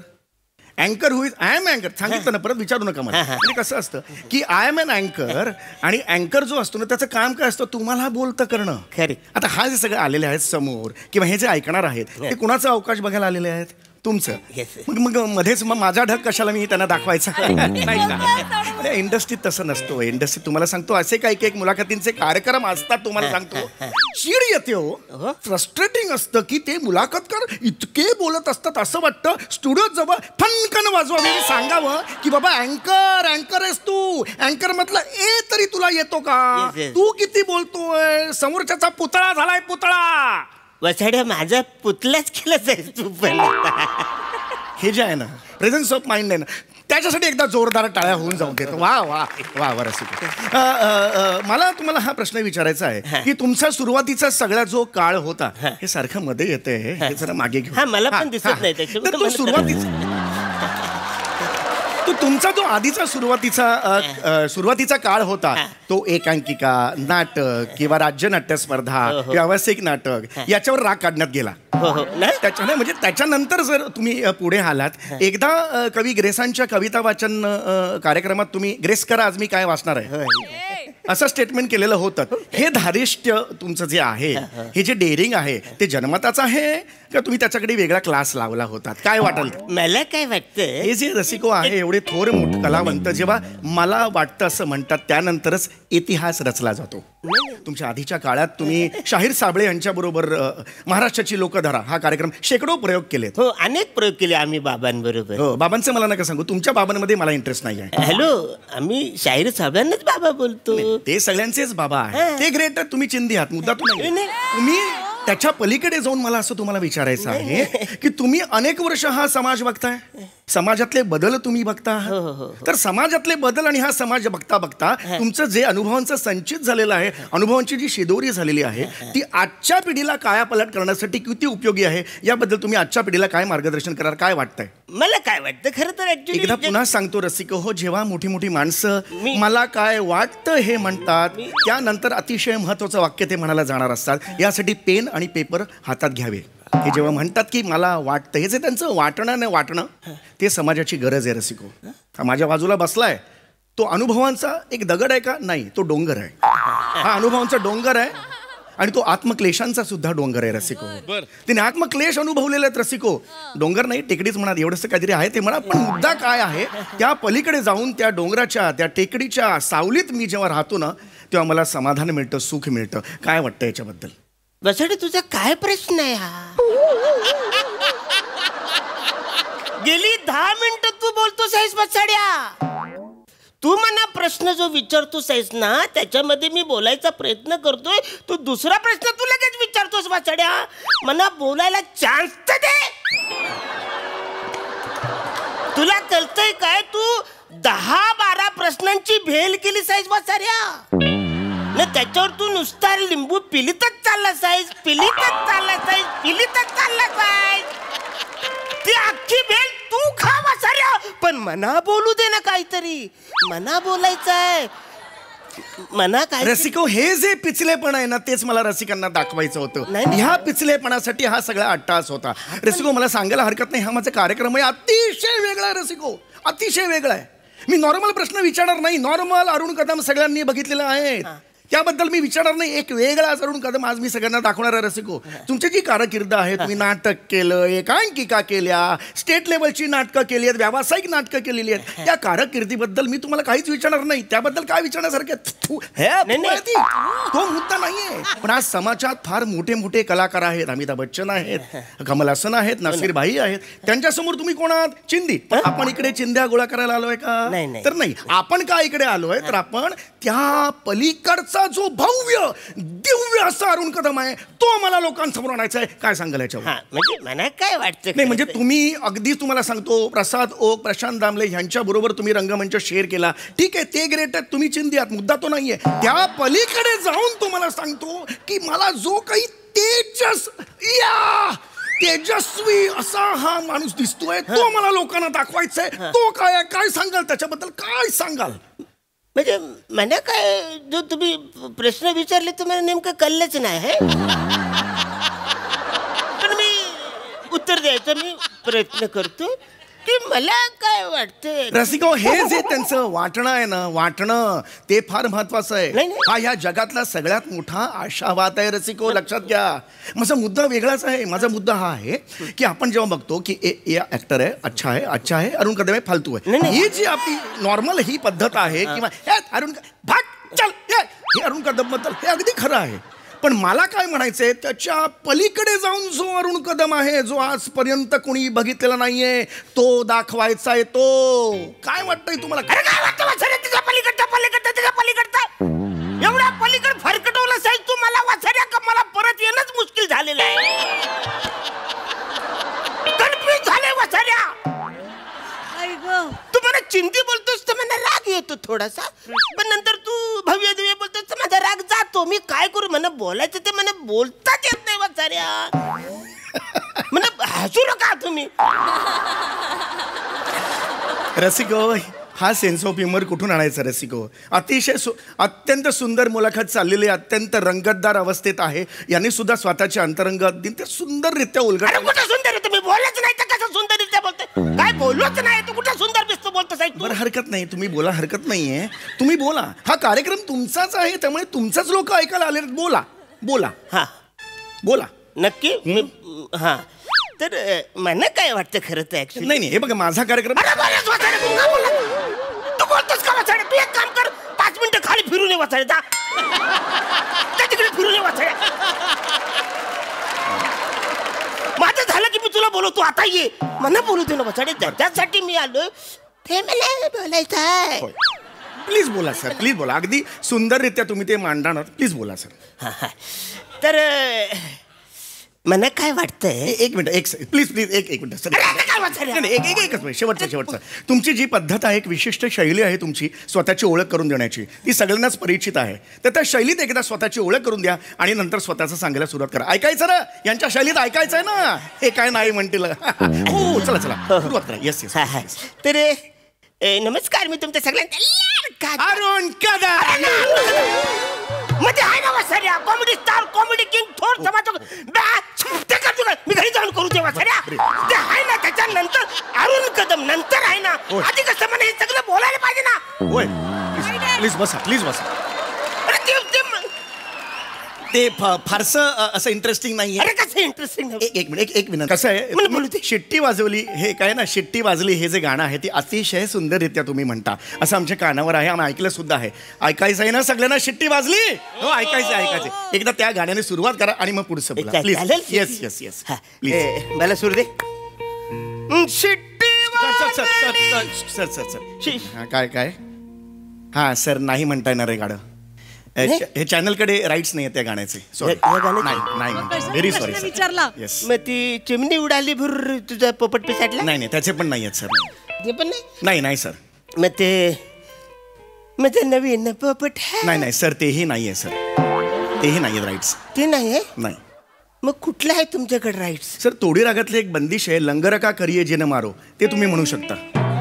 अँकर हु इज? आय एम अँकर. सांगितलं ना, परत विचारू नका मला. म्हणजे कसं असतं की आय एम एन अँकर, आणि अँकर जो असतो ना त्याचं काम काय असतं, तुम्हाला बोलतं करणं. आता हा जे सगळे आलेले आहेत समोर किंवा हे जे ऐकणार आहेत ते कुणाचा अवकाश बघायला आलेले आहेत? तुमचं Yes. मग मध्येच मग माझा ढग कशाला मी त्यांना दाखवायचा नाही का? इंडस्ट्रीत तसं नसतो. इंडस्ट्रीत तुम्हाला सांगतो असे काही काही मुलाखतींचे कार्यक्रम असतात. तुम्हाला सांगतो चीड येते हो. फ्रस्ट्रेटिंग असतं की ते मुलाखतकार इतके बोलत असतात असं वाटतं स्टुडिओत जवळ फनकन वाजवावे सांगावं की बाबा अँकर आहेस तू. अँकर म्हटलं ए तरी तुला येतो का? Yes, yes. तू किती बोलतोय? समोरच्याचा पुतळा झालाय पुतळा. वसाड्या माझा पुतलाच केलाच आहे तू पण. हे जे आहे ना प्रेझेन्स ऑफ माइंड आहे ना त्याच्यासाठी एकदा जोरदार टाळ्या होऊन जाऊ देतो. वा वा वा वा रसिक. मला तुम्हाला हा प्रश्न विचारायचा आहे की तुमचा सुरुवातीचा सगळा जो काळ होता हे सारखं मध्ये येते हे जरा मागे घेऊ. हा मला पण दिसत नाही त्याच्यामुळे तर तो तुमचा जो आधीचा सुरुवातीचा काळ होता तो एकांकिका नाटक किंवा राज्य नाट्य स्पर्धा व्यावसायिक नाटक याच्यावर राग काढण्यात गेला. त्याच्याने म्हणजे त्याच्यानंतर जर तुम्ही पुढे आलात एकदा कवी ग्रेसांच्या कविता वाचन कार्यक्रमात तुम्ही ग्रेस करा आज मी काय वाचणार आहे असं स्टेटमेंट केलेलं होतं. हे धारिष्ट्य तुमचं जे आहे हे जे डेअरिंग आहे ते जन्मताच आहे का तुम्ही त्याच्याकडे वेगळा क्लास लावला होता? काय वाटेल? मला काय वाटतं हे जे रसिको आहे एवढे थोर मोठे कलावंत जेव्हा मला वाटतं असं म्हणतात त्यानंतरच इतिहास रचला जातो. तुमच्या आधीच्या काळात तुम्ही शाहीर साबळे यांच्याबरोबर महाराष्ट्राची लोकधारा हा कार्यक्रम शेकडो प्रयोग केलेत. हो अनेक प्रयोग केले आम्ही बाबांबरोबर. हो बाबांचं मला नका सांगू. तुमच्या बाबांमध्ये मला इंटरेस्ट नाही आहे. हॅलो आम्ही शाहीर साहेबांनाच बाबा बोलतो. ते सगळ्यांचेच बाबा आहे. ते ग्रेट तुम्ही चिंदी आहात मुद्दा तुम्ही तुम्ही त्याच्या पलीकडे जाऊन मला असं तुम्हाला विचारायचं आहे की तुम्ही अनेक वर्ष हा समाज बघताय. समाजातले बदल तुम्ही बघता. तर समाजातले बदल आणि हा समाज बघता बघता तुमचं जे अनुभवांचं संचित झालेलं आहे अनुभवांची जी शिदोरी झालेली आहे ती आजच्या पिढीला कायापालट करण्यासाठी किती उपयोगी आहे याबद्दल तुम्ही आजच्या पिढीला काय मार्गदर्शन कराल? काय वाटतंय? मला काय वाटतं खरं तर एकदा पुन्हा सांगतो रसिक हो जेव्हा मोठी मोठी माणसं मला काय वाटतं हे म्हणतात त्यानंतर अतिशय महत्वाचं वाक्य ते म्हणायला जाणार असतात. यासाठी पेन आणि पेपर हातात घ्यावे. हे जेव्हा म्हणतात की मला वाटतं हे जे त्यांचं वाटणं नाही वाटणं ते समाजाची गरज आहे रसिको. हा माझ्या बाजूला बसलाय तो अनुभवांचा एक दगड आहे का? नाही तो डोंगर आहे. हा अनुभवांचा डोंगर आहे आणि तो आत्मक्लेशांचा सुद्धा डोंगर आहे रसिको. तिने आत्मक्लेश अनुभवलेले आहेत रसिको. डोंगर नाही टेकडीच म्हणा एवढंच काहीतरी आहे ते म्हणा पण मुद्दा काय आहे त्या पलीकडे जाऊन त्या डोंगराच्या त्या टेकडीच्या सावलीत मी जेव्हा राहतो ना तेव्हा मला समाधान मिळतं सुख मिळतं. काय वाटतं याच्याबद्दल? वसाडे तुझा काय प्रश्न आहे हा? गेली 10 मिनिटं तू बोलतोस आहेस वसाड्या. तू मला प्रश्न जो विचारतोस आहेस ना त्याच्यामध्ये मी बोलायचा प्रयत्न करतोय. तू दुसरा प्रश्न तू लगेच विचारतोस वसाड्या. मला बोलायला चान्स तर दे. तुला कळतंय काय? तू 10-12 प्रश्नांची भेल केलीस आहेस वसाड्या. त्याच्यावर तू नुसता लिंबू पिलीतच चाललास आहेस. ती अख्खी भेल तू खा वासाऱ्या पण मना बोलू दे ना काहीतरी. मना बोलायचंय मना काय. रसिको हे जे पिचलेपण आहे ना तेच मला रसिकांना दाखवायचं होतं. ह्या पिचलेपणासाठी हा सगळा अट्टास होता. रसिको मला सांगायला हरकत नाही हा माझा कार्यक्रम आहे अतिशय वेगळा आहे रसिको. अतिशय वेगळा आहे. मी नॉर्मल प्रश्न विचारणार नाही. नॉर्मल अरुण कदम सगळ्यांनी बघितलेलं आहे त्याबद्दल मी विचारणार नाही. एक वेगळा अरुण कदम आज मी सगळ्यांना दाखवणार आहे रसिको. तुमची जी कारकीर्द आहे तुम्ही नाटक केलं एकांकिका केल्या स्टेट लेवलची नाटकं केली आहेत व्यावसायिक नाटकं केलेली आहेत त्या कारकिर्दीबद्दल मी तुम्हाला काहीच विचारणार नाही. त्याबद्दल काय विचारण्यासारखं तो मुद्दा नाहीये. पण आज समाजात फार मोठे मोठे कलाकार आहेत. अमिताभ बच्चन आहेत कमल हसन आहेत नसीर भाई आहेत. त्यांच्यासमोर तुम्ही कोण आहात? चिंदी. पण आपण इकडे चिंध्या गोळा करायला आलोय का? तर नाही. आपण का इकडे आलोय तर आपण त्या पलीकडचा जो भव्य दिव्य असा अरुण कदम आहे तो मला लोकांसमोर आणायचा आहे. काय सांगाल याच्यावर? म्हणजे मला काय वाटतं नाही म्हणजे तुम्ही अगदी तुम्हाला सांगतो प्रसाद ओक प्रशांत दामले यांच्या बरोबर तुम्ही रंगमंच शेअर केला ठीक आहे ते ग्रेट आहे. तुम्ही चिंदी आहात मुद्दा तो नाहीये. त्या पलीकडे जाऊन तुम्हाला सांगतो की मला जो काही तेजस्वी असा हा माणूस दिसतोय तो मला लोकांना दाखवायचा आहे. तो काय काय सांगाल त्याच्याबद्दल? काय सांगाल? म्हणजे मला काय जो तुम्ही प्रश्न विचारले तो मला नेमकं कळलंच नाही. पण मी उत्तर द्यायचा मी प्रयत्न करतो. की मला काय वाटतं रसिको, हे जे त्यांचं वाटणं आहे ना, वाटणं ते फार महत्वाचं आहे. नाही, नाही. हा ह्या जगातला सगळ्यात मोठा आशावाद आहे रसिको, लक्षात घ्या. माझा मुद्दा वेगळाच आहे. माझा मुद्दा हा आहे की आपण जेव्हा बघतो की या ऍक्टर आहे, अच्छा आहे, अरुण कदम आहे, फालतू आहे, ही जी आपली नॉर्मल ही पद्धत आहे किंवा अरुण भाग चल हे अरुण कदम बद्दल हे अगदी खरं आहे. पण मला काय म्हणायचंय, त्याच्या पलीकडे जाऊन जो अरुण कदम आहे, जो आजपर्यंत कोणी बघितलेला नाहीये, तो दाखवायचा आहे. तो काय वाटतंय तुम्हाला? अरे काय वाटतं तुझ्या पलीकडचं एवढा पलीकड फरकटवलं साहेब तू मला वाचऱ्या का मला परत येणंच मुश्किल झालेलं आहे. कन्फ्युज झाले वाचऱ्या. तू मला चिंती बोलतोस तर मला राग येतो थोडासा, पण नंतर तू भव्य दिव्य बोलतोस तर माझा राग जातो. मी काय करू? मला बोलायचं ते मला बोलताच येत नाही वाचाऱ्या. मला हसू नका तुम्ही. रसिको, हा सेन्स ऑफ ह्युमर कुठून आणायचा रसिको? अत्यंत सुंदर मुलाखत चाललेली, अत्यंत रंगतदार अवस्थेत आहे. यांनी सुद्धा स्वतःचे अंतरंग अगदी सुंदररित्या उलगडले. कुठं सुंदर आहे? तुम्ही बोलच नाही तर कसं सुंदररित्या बोलतोय? काय बोलूच नाही तू कुठं सुंदर दिसतो बोलतोस? बरं, हरकत नाही, तुम्ही बोला, हरकत नाहीये, तुम्ही बोला. हा कार्यक्रम तुमचाच आहे, त्यामुळे तुमचाच लोक ऐकायला आले. बोला बोला. हा बोला. नक्की. हा तर मला काय वाटतं खरं तर ऍक्च्युली. नाही, हे बघा, माझा कार्यक्रम. तू बोलतोस का वाचाडे? तू एक काम कर, 5 मिनिटं खाली फिरून ये वाचाडे. जा तिकडे फिरून ये वाचाडे. माझं झालं की मी तुला बोलवतो, आता ये. मला बोलू दे ना वाचाडे, त्याच्यासाठी मी आलो. ते मला बोलायचं आहे. प्लीज बोला सर, प्लीज बोला. अगदी सुंदररित्या तुम्ही ते मांडणार. प्लीज बोला सर. तर मला काय वाटतंय. एक मिनिट, प्लीज एक मिनिट सर. एकच मिनिट, शेवटचं. तुमची जी पद्धत आहे, एक विशिष्ट शैली आहे तुमची स्वतःची ओळख करून देण्याची, ती सगळ्यांनाच परिचित आहे. तर त्या शैलीत एकदा स्वतःची ओळख करून द्या आणि नंतर स्वतःचं सांगायला सुरुवात करा. ऐकायचं ना, यांच्या शैलीत ऐकायचं आहे ना. हे काय नाही म्हणतील. हो, चला सुरुवात करा. येस. तर नमस्कार, मी तुमच्या सगळ्यांचा अरुण कदम मध्ये आहे ना वासाऱ्या, कॉमेडी स्टार, कॉमेडी किंग, थोर समाज. मी घरी जाऊन करू ते वासाऱ्या. ते आहे ना, त्याच्यानंतर अरुण कदम नंतर आहे ना. आधी कसं मला हे सगळं बोलायला पाहिजे ना. होय, प्लीज बसा. ते फारसं असं इंटरेस्टिंग नाही आहे. अरे कसं इंटरेस्टिंग. एक मिनिट. कसं आहे, शिट्टी वाजवली, हे काय ना, शिट्टी वाजली हे जे गाणं आहे ते अतिशय सुंदररित्या तुम्ही म्हणता, असं आमच्या कानावर आहे. आम्ही ऐकलं सुद्धा आहे. ऐकायचं आहे ना सगळ्यांना? शिट्टी वाजली. हो, ऐकायचं. एकदा त्या गाण्याने सुरुवात करा आणि मग पुढचं बोला प्लीज. Yes please. मला सुरू दे. शिट्टी सर. काय हा सर, नाही म्हणता येणार आहे गाणं. हे चॅनलकडे राईट्स नाही आहेत त्या गाण्याचे. सॉरी, नाही. व्हेरी सॉरी विचारला. येस. मग ती चिमणी उडाली भुर तुझा पोपट पिसाटला. नाही, त्याचे पण नाही आहेत सर. ते पण नाही सर. मग ते नवीन पोपट. नाही सर, तेही नाही आहे सर. तेही नाही आहेत राईट्स. ते नाही आहे. नाही. मग कुठलं आहे तुमच्याकडे राईट्स? सर, तोडी रागातले एक बंदिश आहे, लंगर का करिये जिन मारो, ते तुम्ही म्हणू शकता.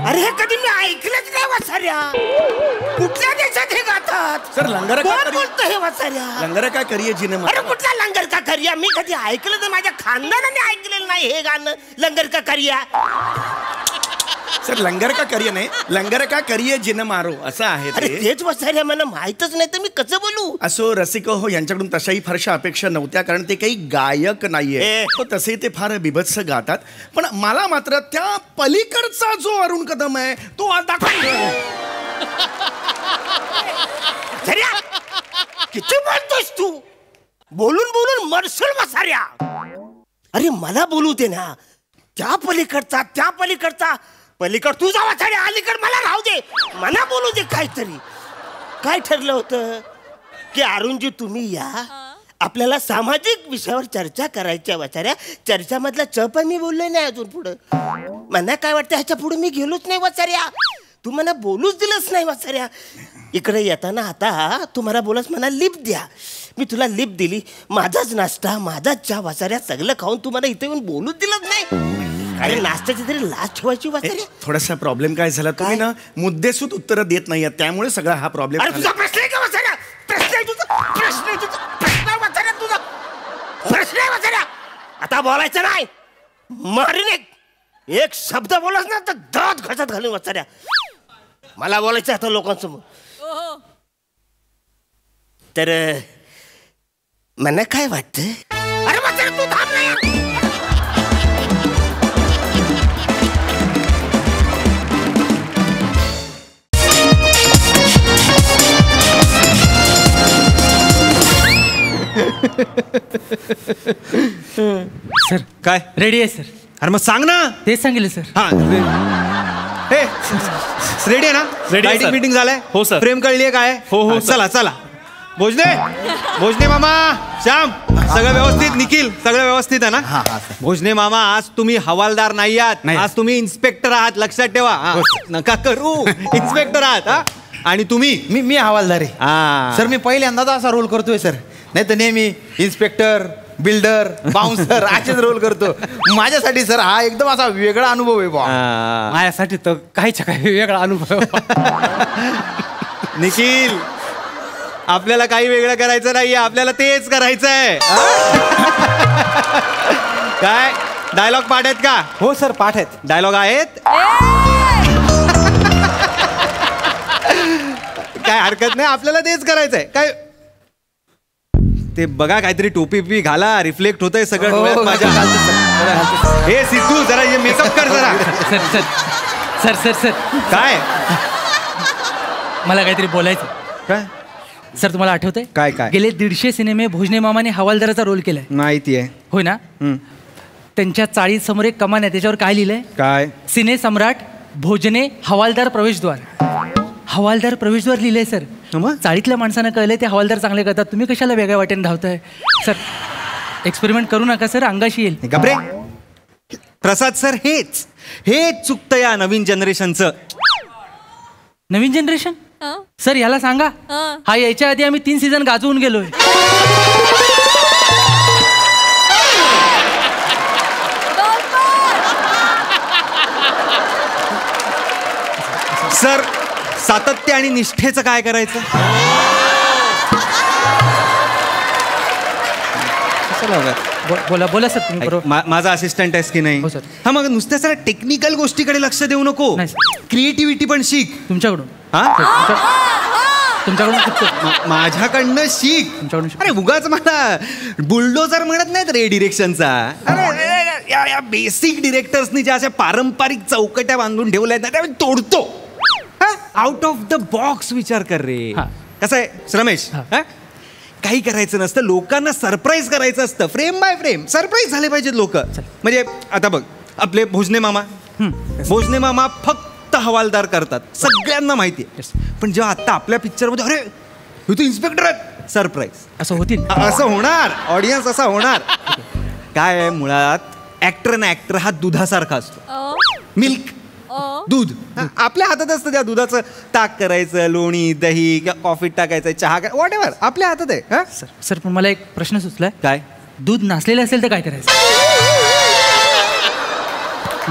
अरे हे कधी मी ऐकलंच नाही वासाऱ्या. कुठल्या देशात हे गातात? सर, लंगर का बोलतो हे वासाऱ्या. लंगर का करिये जिन मारो. अरे कुठला लंगर का करिया? मी कधी ऐकलं तर माझ्या खानदानाने ऐकलेलं नाही हे गाणं, लंगर का करिया. सर, लंगर का करिये नाही, लंगर का करिये जिन मारो असं आहे. अरे तेच वाचायला मला माहितच नाही तर मी कसं बोलू. असो रसिको हो, यांच्याकडून तशाही फारशा अपेक्षा नव्हत्या, कारण ते काही गायक नाहीये. तसे ते फार बिभत्स गातात. पण मला मात्र त्या पलीकडचा जो अरुण कदम आहे तो आता किती बोलतोस तू? बोलून मरसल वासाऱ्या. अरे मला बोलू दे ना. त्या पलीकडचा पलीकड तुझा वाचाड्या, अलीकड मला राहू दे. मला बोलू दे काहीतरी. काय ठरलं होतं की अरुणजी तुम्ही या, आपल्याला सामाजिक विषयावर चर्चा करायच्या वाचाऱ्या. चर्चामधला च पण मी बोललोय नाही अजून पुढं. मला काय वाटतं ह्याच्या पुढे मी गेलोच नाही वाचाऱ्या. तू मला बोलूच दिलंच नाही वाचाऱ्या. इकडे येताना आता तुम्हाला बोलस मला लिप द्या. मी तुला लिप दिली, माझाच नाश्ता माझाच चहा वाचाऱ्या सगळं खाऊन तू मला इथे येऊन बोलूच दिलंच नाही. अरे नाश्त्याची तरी लाज ठेवायची वाचाऱ्या. थोडासा प्रॉब्लेम काय झाला, तुम्ही ना मुद्देसूद उत्तर देत नाही, त्यामुळे सगळा हा प्रॉब्लेम. अरे तुझा प्रश्न आहे का वाचाऱ्या? प्रश्न आहे वाचाऱ्या. आता बोलायचं नाही. मारीन एक एक शब्द बोलत ना तर दात घासात घालून वाचाऱ्या. मला बोलायचं आता लोकांसमोर. तर मला काय वाटतं, अरे म्हातारा तू थांब ना यार. सर काय रेडी आहे सर. अरे मग सांग ना. तेच सांगितलं सर. हा हे रेडी आहे ना. Ready आहे, लाइटिंग sir. मीटिंग झालंय. हो, sir. प्रेम कळली आहे काय. हो, sir. चला चला. भोजने मामा, श्याम सगळं व्यवस्थित. निखिल सगळं व्यवस्थित आहे ना. भोजने मामा आज तुम्ही हवालदार नाही आहात. आज तुम्ही इन्स्पेक्टर आहात, लक्षात ठेवा. नका करू. इन्स्पेक्टर आहात. हा आणि तुम्ही मी हवालदार आहे सर. मी पहिल्यांदाच असा रोल करतोय सर. नाही तर नेहमी इन्स्पेक्टर, बिल्डर, बाउन्सर असेच रोल करतो. माझ्यासाठी सर हा एकदम असा वेगळा अनुभव आहे बा. माझ्यासाठी तर काहीच्या काही वेगळा अनुभव. निखिल आपल्याला काही वेगळं करायचं नाहीये, आपल्याला तेच करायचंय. काय डायलॉग पाठ आहेत का. हो सर पाठ आहेत. डायलॉग आहेत. काय हरकत नाही, आपल्याला तेच करायचंय. काय ते बघा काहीतरी टोपी पी घाला, रिफ्लेक्ट होतंय सगळं डोळ्यात माझ्या. हे सिद्धू जरा हे मेकअप कर जरा. Sir sir sir sir sir काय मला काहीतरी बोलायचं. काय सर तुम्हाला आठवतंय काय काय गेले 150 सिनेमे भोजने मामाने हवालदाराचा रोल केलाय. माहिती आहे. होय ना. त्यांच्या चाळीसमोर एक कमान आहे, त्याच्यावर काय लिहिलंय. काय सिने सम्राट भोजने हवालदार प्रवेशद्वार. हवालदार प्रवेशद्वार लिहिलंय सर. चाळीतल्या माणसानं कळलंय ते हवालदार चांगले करतात. तुम्ही कशाला वेगळ्या वाटेने धावताय सर. एक्सपेरिमेंट करू नका सर, अंगाशी येईल. गबरे प्रसाद सर हेच चुकतं या नवीन जनरेशनचं. नवीन जनरेशन सर याला सांगा. हा यायच्या आधी आम्ही 3 सीझन गाजवून गेलोय. सर सातत्य आणि निष्ठेचं काय करायचं. बोला बोला सर तुम्ही बरोबर. माझा असिस्टंट आहेस की नाही. हो सर. हा मग नुसत्या सर टेक्निकल गोष्टीकडे लक्ष देऊ नको. क्रिएटिव्हिटी पण शिक तुमच्याकडून. तुमच्याकडून माझ्याकडनं शिक. अरे उगाच मला बुलडोजर म्हणत नाहीत रे डिरेक्शनचा. अरे या बेसिक डिरेक्टर्सनी ज्या अशा पारंपरिक चौकट्या बांधून ठेवल्या आहेत ना त्या तोडतो. आउट ऑफ द बॉक्स विचार कर रे. कसं आहे रमेश, काही करायचं नसतं, लोकांना सरप्राईज करायचं असतं. फ्रेम बाय फ्रेम सरप्राईज झाले पाहिजेत लोक. म्हणजे आता बघ आपले भोजने मामा फक्त हवालदार करतात, सगळ्यांना माहिती आहे. पण जेव्हा आता आपल्या पिक्चरमध्ये अरे हे तू इन्स्पेक्टर आहेत, सरप्राईज असं होतील. असं होणार. ऑडियन्स असा होणार. काय आहे मुळात ऍक्टर ना ऍक्टर हा दुधासारखा असतो. मिल्क दूध आपल्या हातात असतं. त्या दुधाचं ताक करायचं, लोणी दही कॉफी टाकायचं, चहा व्हॉट एव्हर आपल्या हातात आहे. सर पण मला एक प्रश्न सुचलाय. काय. दूध नासलेलं असेल तर काय करायचं.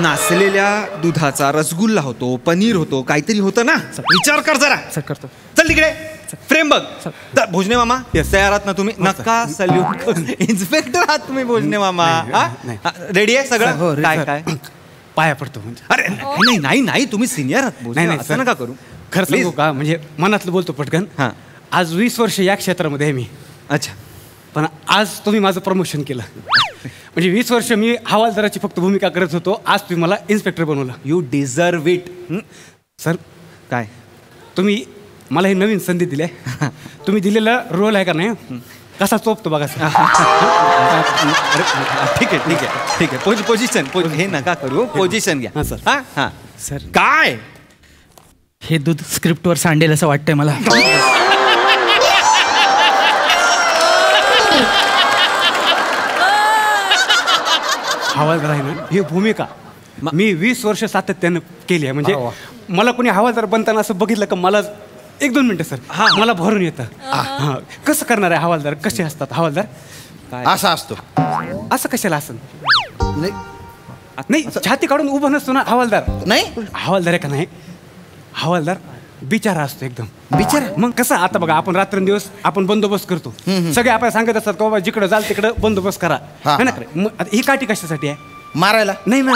नासलेल्या दुधाचा रसगुल्ला होतो, पनीर होतो, काहीतरी होतं ना. विचार कर जरा. सर करतो. चल तिकडे फ्रेम बघ. भोजने मामा तयार आहात ना तुम्ही. नका सल्यूट. इन्स्पेक्टर आहात तुम्ही भोजने मामा. रेडी आहे सगळं. काय काय पाया पडतो म्हणजे. अरे नाही नाही नाही तुम्ही सिनियर आहात. नाही असं नका करू. खरं सांगू का म्हणजे मनातलं बोलतो पटकन. आज 20 वर्ष या क्षेत्रामध्ये आहे मी. अच्छा. पण आज तुम्ही माझं प्रमोशन केलं. म्हणजे 20 वर्ष मी हवालदाराची फक्त भूमिका करत होतो, आज तुम्ही मला इन्स्पेक्टर बनवलं. You deserve it. सर काय तुम्ही मला ही नवीन संधी दिली आहे. तुम्ही दिलेला रोल आहे का नाही कसा चोपतो बघा. ठीक आहे ठीक आहे ठीक आहे. पोझिशन हे नका करू. पोझिशन घ्या. सर. हां सर काय हे दूध स्क्रिप्टवर सांडेल असं वाटतंय मला. हवालदार आहे ना ही भूमिका मी 20 वर्ष सातत्यानं केली आहे. म्हणजे मला कोणी हवालदार बनताना असं बघितलं का मला 1-2 मिनिटं सर मला भरून येतं. कसं करणार आहे हवालदार, कसे असतात हवालदार. असा असतो. असं कशाला असं नाही. छाती काढून उभं नसतो ना हवालदार. नाही हवालदार आहे का नाही. हवालदार बिचारा असतो एकदम. बिचारा मग कसं आता बघा आपण रात्रंदिवस आपण बंदोबस्त करतो. सगळे आपल्याला सांगत असतात का बाबा जिकडं जाल तिकडं बंदोबस्त करा. ही काठी कशासाठी आहे. मारायला नाही ना.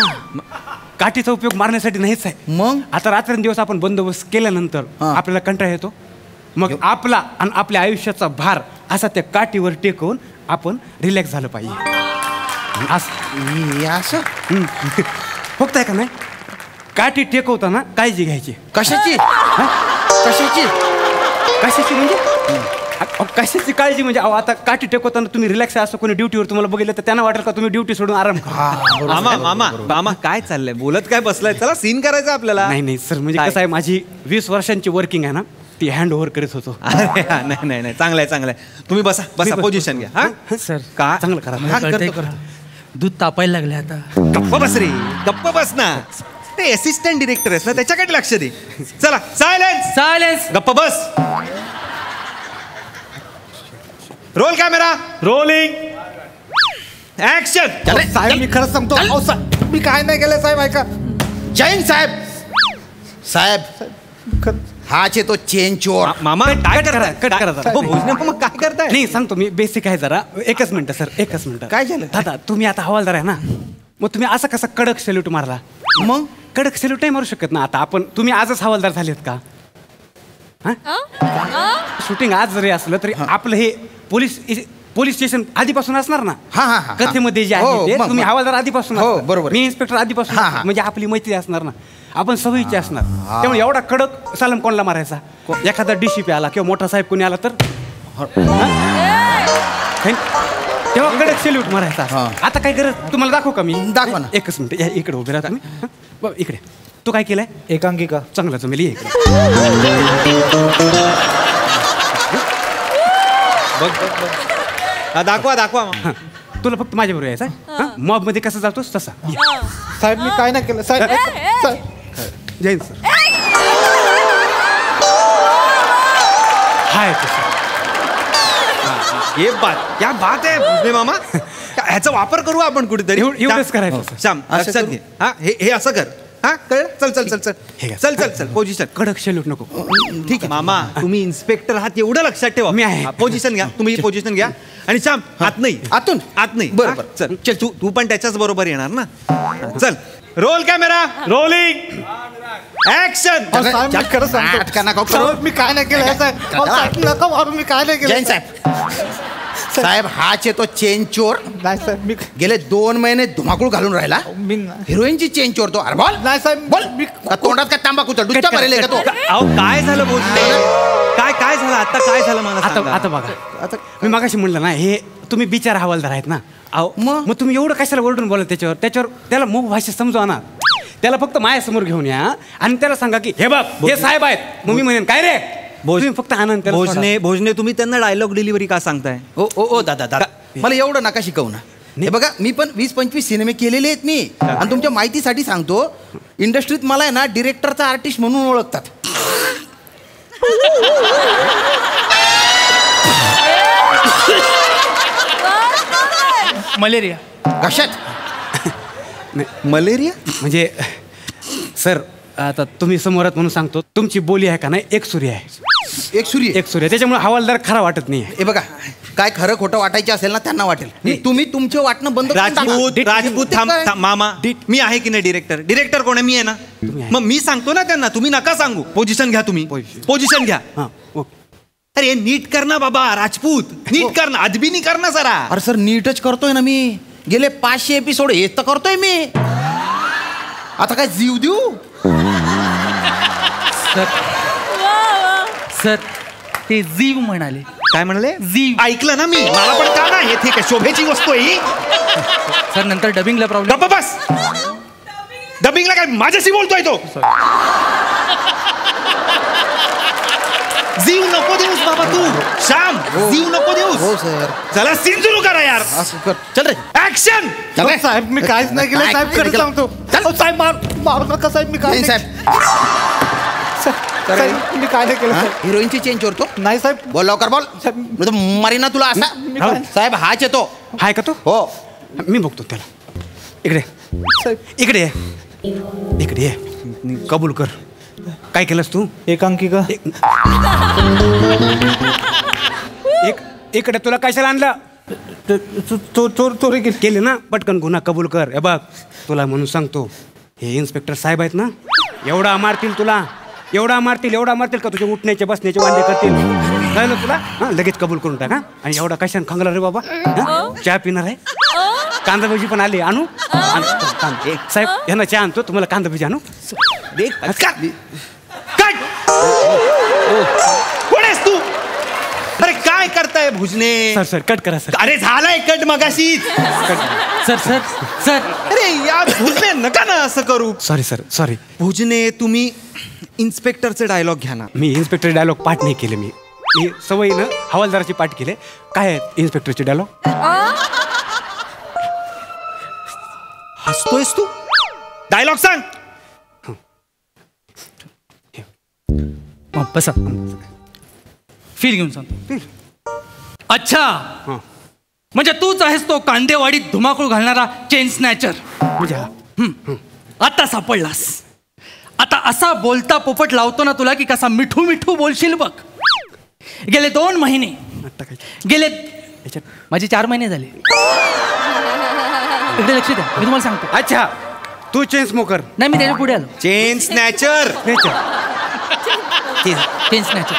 काठीचा उपयोग मारण्यासाठी नाहीच आहे. मग आता रात्रंदिवस आपण बंदोबस्त केल्यानंतर आपल्याला कंटाळा येतो. मग आपला आणि आपल्या आयुष्याचा भार असा त्या काठीवर टेकवून आपण रिलॅक्स झालं पाहिजे. असं फक्त आहे का नाही, काठी टेकवताना काळजी घ्यायची. कशाची कशाची कशाची म्हणजे कशाची काळजी म्हणजे आता काठी टेकवताना तुम्ही रिलॅक्स असं कोणी ड्युटीवर तुम्हाला बघितलं तर त्यांना वाटेल का तुम्ही ड्युटी सोडून आराम करा. मामा मामा मामा काय चाललंय, बोलत काय बसलाय, चला सीन करायचं आपल्याला. नाही सर, म्हणजे कसं आहे, माझी 20 वर्षांची वर्किंग आहे ना, ती हँड ओव्हर करीत होतो. नाही चांगलं आहे. तुम्ही बसा पोझिशन घ्या. हा सर का चांगलं करा. दूध तापायला लागले आता. गप्प बस रे, गप्प बस ना. ते असिस्टंट डिरेक्टर आहेस ना, त्याच्याकडे लक्ष दे. चला सायलेन्स. गप्प बस. Roll camera rolling action. साहेब मी खरंच सांगतो, मी काय नाही केलं साहेब. ऐका जैन साहेब हाच येतो चेन चोर. मामा कट करा जरा. भोजने मग काय करताय? नाही सांगतो मी, बेसिक आहे जरा. एकच मिनिट सर, एकच मिनिट. काय झालं दादा, तुम्ही आता हवालदार आहे ना, मग तुम्ही असं कसा कडक सॅल्यूट मारला? मग कडक सॅल्यूट नाही मारू शकत ना. आता तुम्ही आजच हवालदार झालेत का? शूटिंग आज जरी असलं तरी आपलं हे पोलीस स्टेशन आधीपासून असणार ना. कथेमध्ये जे आहे ते तुम्ही हवालदार आधीपासून. बरोबर. मी इन्स्पेक्टर आधीपासून. म्हणजे आपली मैत्री असणार ना, आपण सवयीचे असणार. त्यामुळे एवढा कडक सलाम कोणाला मारायचा? एखादा DCP आला किंवा मोठा साहेब कोणी आला तर तेव्हा कडक सॅल्यूट मारायचा. आता काय करत तुम्हाला दाखवू का मी? दाखवा ना. एकच मिनिट, इकडे उभे राहा तुम्ही. इकडे तू काय केलंय? एकांकिका. चांगलं जमेल. इकडे दाखवा. तुला फक्त माझ्या बरोबर यायचं. मॉब मध्ये कसं जातोस तसा. साहेब मी काय नाही केलं साहेब. जैन सर. हाय ये बात आहे भोजने मामा. ह्याचा वापर करू आपण कुठेतरी. एवढंच करायचं. श्याम लक्षात घे. हा हे असं कर. हा कळलं. चल पोझिशन. कडक सॅल्यूट नको. ठीक आहे मामा, तुम्ही इन्स्पेक्टर आहात एवढं लक्षात ठेवा. मी आहे. पोझिशन घ्या, तुम्ही पोझिशन घ्या. आणि श्याम आत नाही. बरोबर. चल तू पण त्याच्याच बरोबर येणार ना. चल रोल कॅमेरा रोलिंग ऍक्शन. खरं सांगतो मी काय नाही केलं साहेब. नका मारू, मी काय नाही केलं. जैन साहेब हाच येतो चेन चोर. नाही साहेब मी गेले 2 महिने धुमाकूळ घालून राहिला. हिरोईनची चेन चोर तो. अरे बोल. नाही साहेब बोल. तोंडात काय तांबाखूचा डुच्चा भरेल का तो? काय झालं भोजने? काय झालं आता? काय झालं मला आता बघा. मी मागाशी म्हणलं ना, हे तुम्ही बिचार हवालदार आहेत ना. मग तुम्ही एवढं कशाला ओरडून बोला त्याच्यावर त्याला मूक भाषेत समजवा ना. त्याला फक्त माझ्यासमोर घेऊन या आणि त्याला सांगा की हे बघ हे साहेब आहेत. मग मी म्हणेन काय रे तुम्ही फक्त आनंद. भोजने तुम्ही त्यांना डायलॉग डिलिव्हरी का सांगताय? ओ दादा मला एवढं नका शिकवू ना. हे बघा मी पण 20-25 सिनेमे केलेले आहेत मी. आणि तुमच्या माहितीसाठी सांगतो, इंडस्ट्रीत मला आहे ना डिरेक्टरचा आर्टिस्ट म्हणून ओळखतात. मलेरिया. कशात मलेरिया? म्हणजे सर आता तुम्ही समोर आहात म्हणून सांगतो, तुमची बोली आहे का नाही एकसुरी आहे. एकसुरी त्याच्यामुळे हवालदार खरा वाटत नाही. हे बघा काय खरं खोटं वाटायचं असेल ना त्यांना वाटेल. तुम्ही तुमचं वाटणं बंद करून राजपूत मामा मी आहे की नाही डिरेक्टर कोण आहे? मी आहे ना. मग मी सांगतो ना त्यांना, तुम्ही नका सांगू. पोझिशन घ्या तुम्ही. पोझिशन घ्या. अरे नीट कर ना बाबा राजपूत, नीट कर ना. अदबीनी कर ना जरा. अरे सर नीटच करतोय ना मी. गेले 500 एपिसोड हेच तर करतोय मी. आता काय जीव देऊ? सर ते जीव म्हणाले. काय म्हणाले? जीव ऐकलं ना मी. मला पण का नाही, ठीक आहे शोभेची वस्तू आहे ही. सर नंतर डबिंगला प्रॉब्लेम. बस डबिंगला काय माझ्याशी बोलतोय तो? जीव नको देऊस बाबा तू. श्याम जीव नको देऊस. हो सर. चला सीन सुरू करा यार. चल रे ऍक्शन. साहेब मी काहीच नाही केलं साहेब. खरं सांगतो साहेब. मारू नका साहेब. मी काय साहेब मी काय नाही केलं. हिरोईनची चेंज चोरतो. नाही साहेब. बोल लवकर बोल. मारीना तुला असा. साहेब हाच येतो. हाय का तो? हो मी बघतो त्याला. इकडे ये. कबूल कर. काय केलंस तू? एकांकिका. इकडे तुला कशाला आणलं? चोरी केली ना. पटकन गुन्हा कबूल कर. हे बघ तुला म्हणून सांगतो, हे इन्स्पेक्टर साहेब आहेत ना, एवढा मारतील तुला, एवढा मारतील का तुझे उठण्याचे बसण्याचे वांदे करतील. कळलं तुला? हा, लगेच कबूल करून टाक. हा, आणि एवढा कशाने खंगला रे बाबा? चहा पिणार आहे? कांदा भजी पण आले, आणू? साहेब यांना चहा आणतो, तुम्हाला कांदा भजी आणू? कोण आहेस तू? अरे काय करताय भुजने? सर कट करा सर. अरे झालाय कट मगाशी. सर अरे यार भुजने नका ना असं करू. सॉरी भुजने तुम्ही इन्स्पेक्टरचे डायलॉग घ्या ना. मी इन्स्पेक्टर डायलॉग पाठ नाही केले. मी सवयीनं हवालदाराची पाठ केले. काय आहेत इन्स्पेक्टरचे डायलॉग? हसतोयस तू? डायलॉग सांग. बसा, फील घेऊन सांगतो. अच्छा, म्हणजे तूच आहेस तो कांदेवाडीत धुमाकूळ घालणारा चेन स्नॅचर. आता सापडलास. आता असा बोलता पोपट लावतो ना तुला की कसा मिठू मिठू बोलशील बघ. गेले 2 महिने माझे 4 महिने झाले. इकडे लक्ष द्या, मी तुम्हाला सांगतो. अच्छा, तू चेन स्मोकर? नाही, मी त्याच्या पुढे आलो. चेन स्नॅचर. चेन स्नॅचर.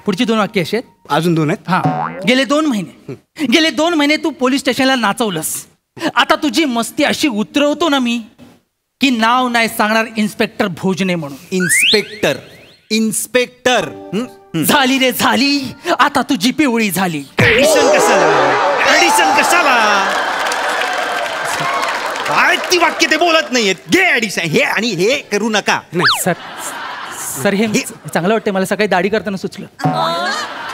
पुढची 2 वाक्य अशी आहेत. अजून 2 आहेत. हा, गेले 2 महिने तू पोलीस स्टेशनला नाचवलंस. आता तुझी मस्ती अशी उतरवतो ना मी की नाव नाही सांगणार इन्स्पेक्टर भोजने म्हणून. इन्स्पेक्टर झाली रे झाली, आता तुझी पिवळी झाली. ऍडिशन कशाला? ती वाक्य ते बोलत नाहीयेत. घे ऍडिशन. हे आणि हे करू नका. सर हे चांगलं वाटतंय मला. सकाळी दाढी करताना सुचलं.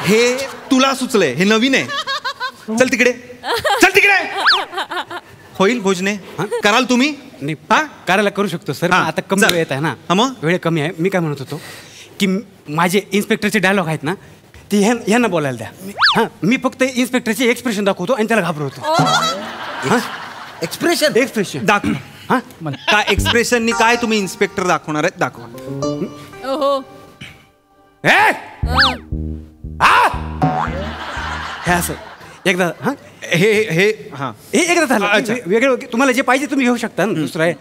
हे तुला सुचलंय, हे नवीन आहे. चल तिकडे. होईल भोजने? कराल तुम्ही? हा, करायला करू शकतो सर. आता कमी वेळ येत आहे ना, मग वेळ कमी आहे. मी काय म्हणत होतो की माझे इन्स्पेक्टरचे डायलॉग आहेत ना, ते ह्यांना बोलायला द्या. हा, मी फक्त इन्स्पेक्टरचे एक्सप्रेशन दाखवतो आणि त्याला घाबरवतो. एक्सप्रेशन दाखव. हा, काय एक्सप्रेशननी काय तुम्ही इन्स्पेक्टर दाखवणार आहेत? दाखवा. हे असं एकदा. हा, हे हा, हे एकदा झालं. वेगळं तुम्हाला जे पाहिजे तुम्ही घेऊ शकता. दुसरं आहे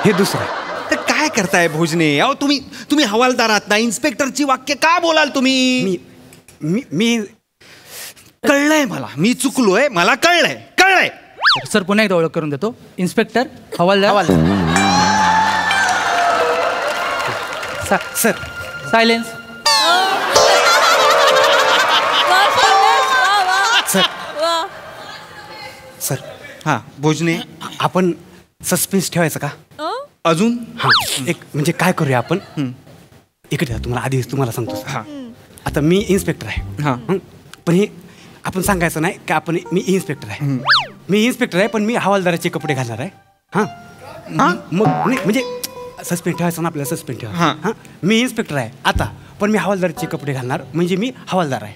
हे दुसरं. तर काय करताय भोजने? अहो तुम्ही हवालदार आहात ना, इन्स्पेक्टरची वाक्य का बोलाल तुम्ही? मी कळलंय मला, मी चुकलोय, मला कळलंय. सर पुन्हा एकदा ओळख करून देतो. इन्स्पेक्टर हवालदार. Sir silence. सर हा भोजने, आपण सस्पेन्स ठेवायचं का अजून? हा, एक म्हणजे काय करूया आपण. इकडे तुम्हाला आधी तुम्हाला सांगतो. हा, आता मी इन्स्पेक्टर आहे. पण हे आपण सांगायचं नाही की मी इन्स्पेक्टर आहे. मी इन्स्पेक्टर आहे पण मी हवालदाराचे कपडे घालणार आहे. हा, मग म्हणजे सस्पेंड ठेवायचं ना आपल्याला. सस्पेंड ठेवा. हा, मी इन्स्पेक्टर आहे आता, पण मी हवालदाराचे कपडे घालणार म्हणजे मी हवालदार आहे.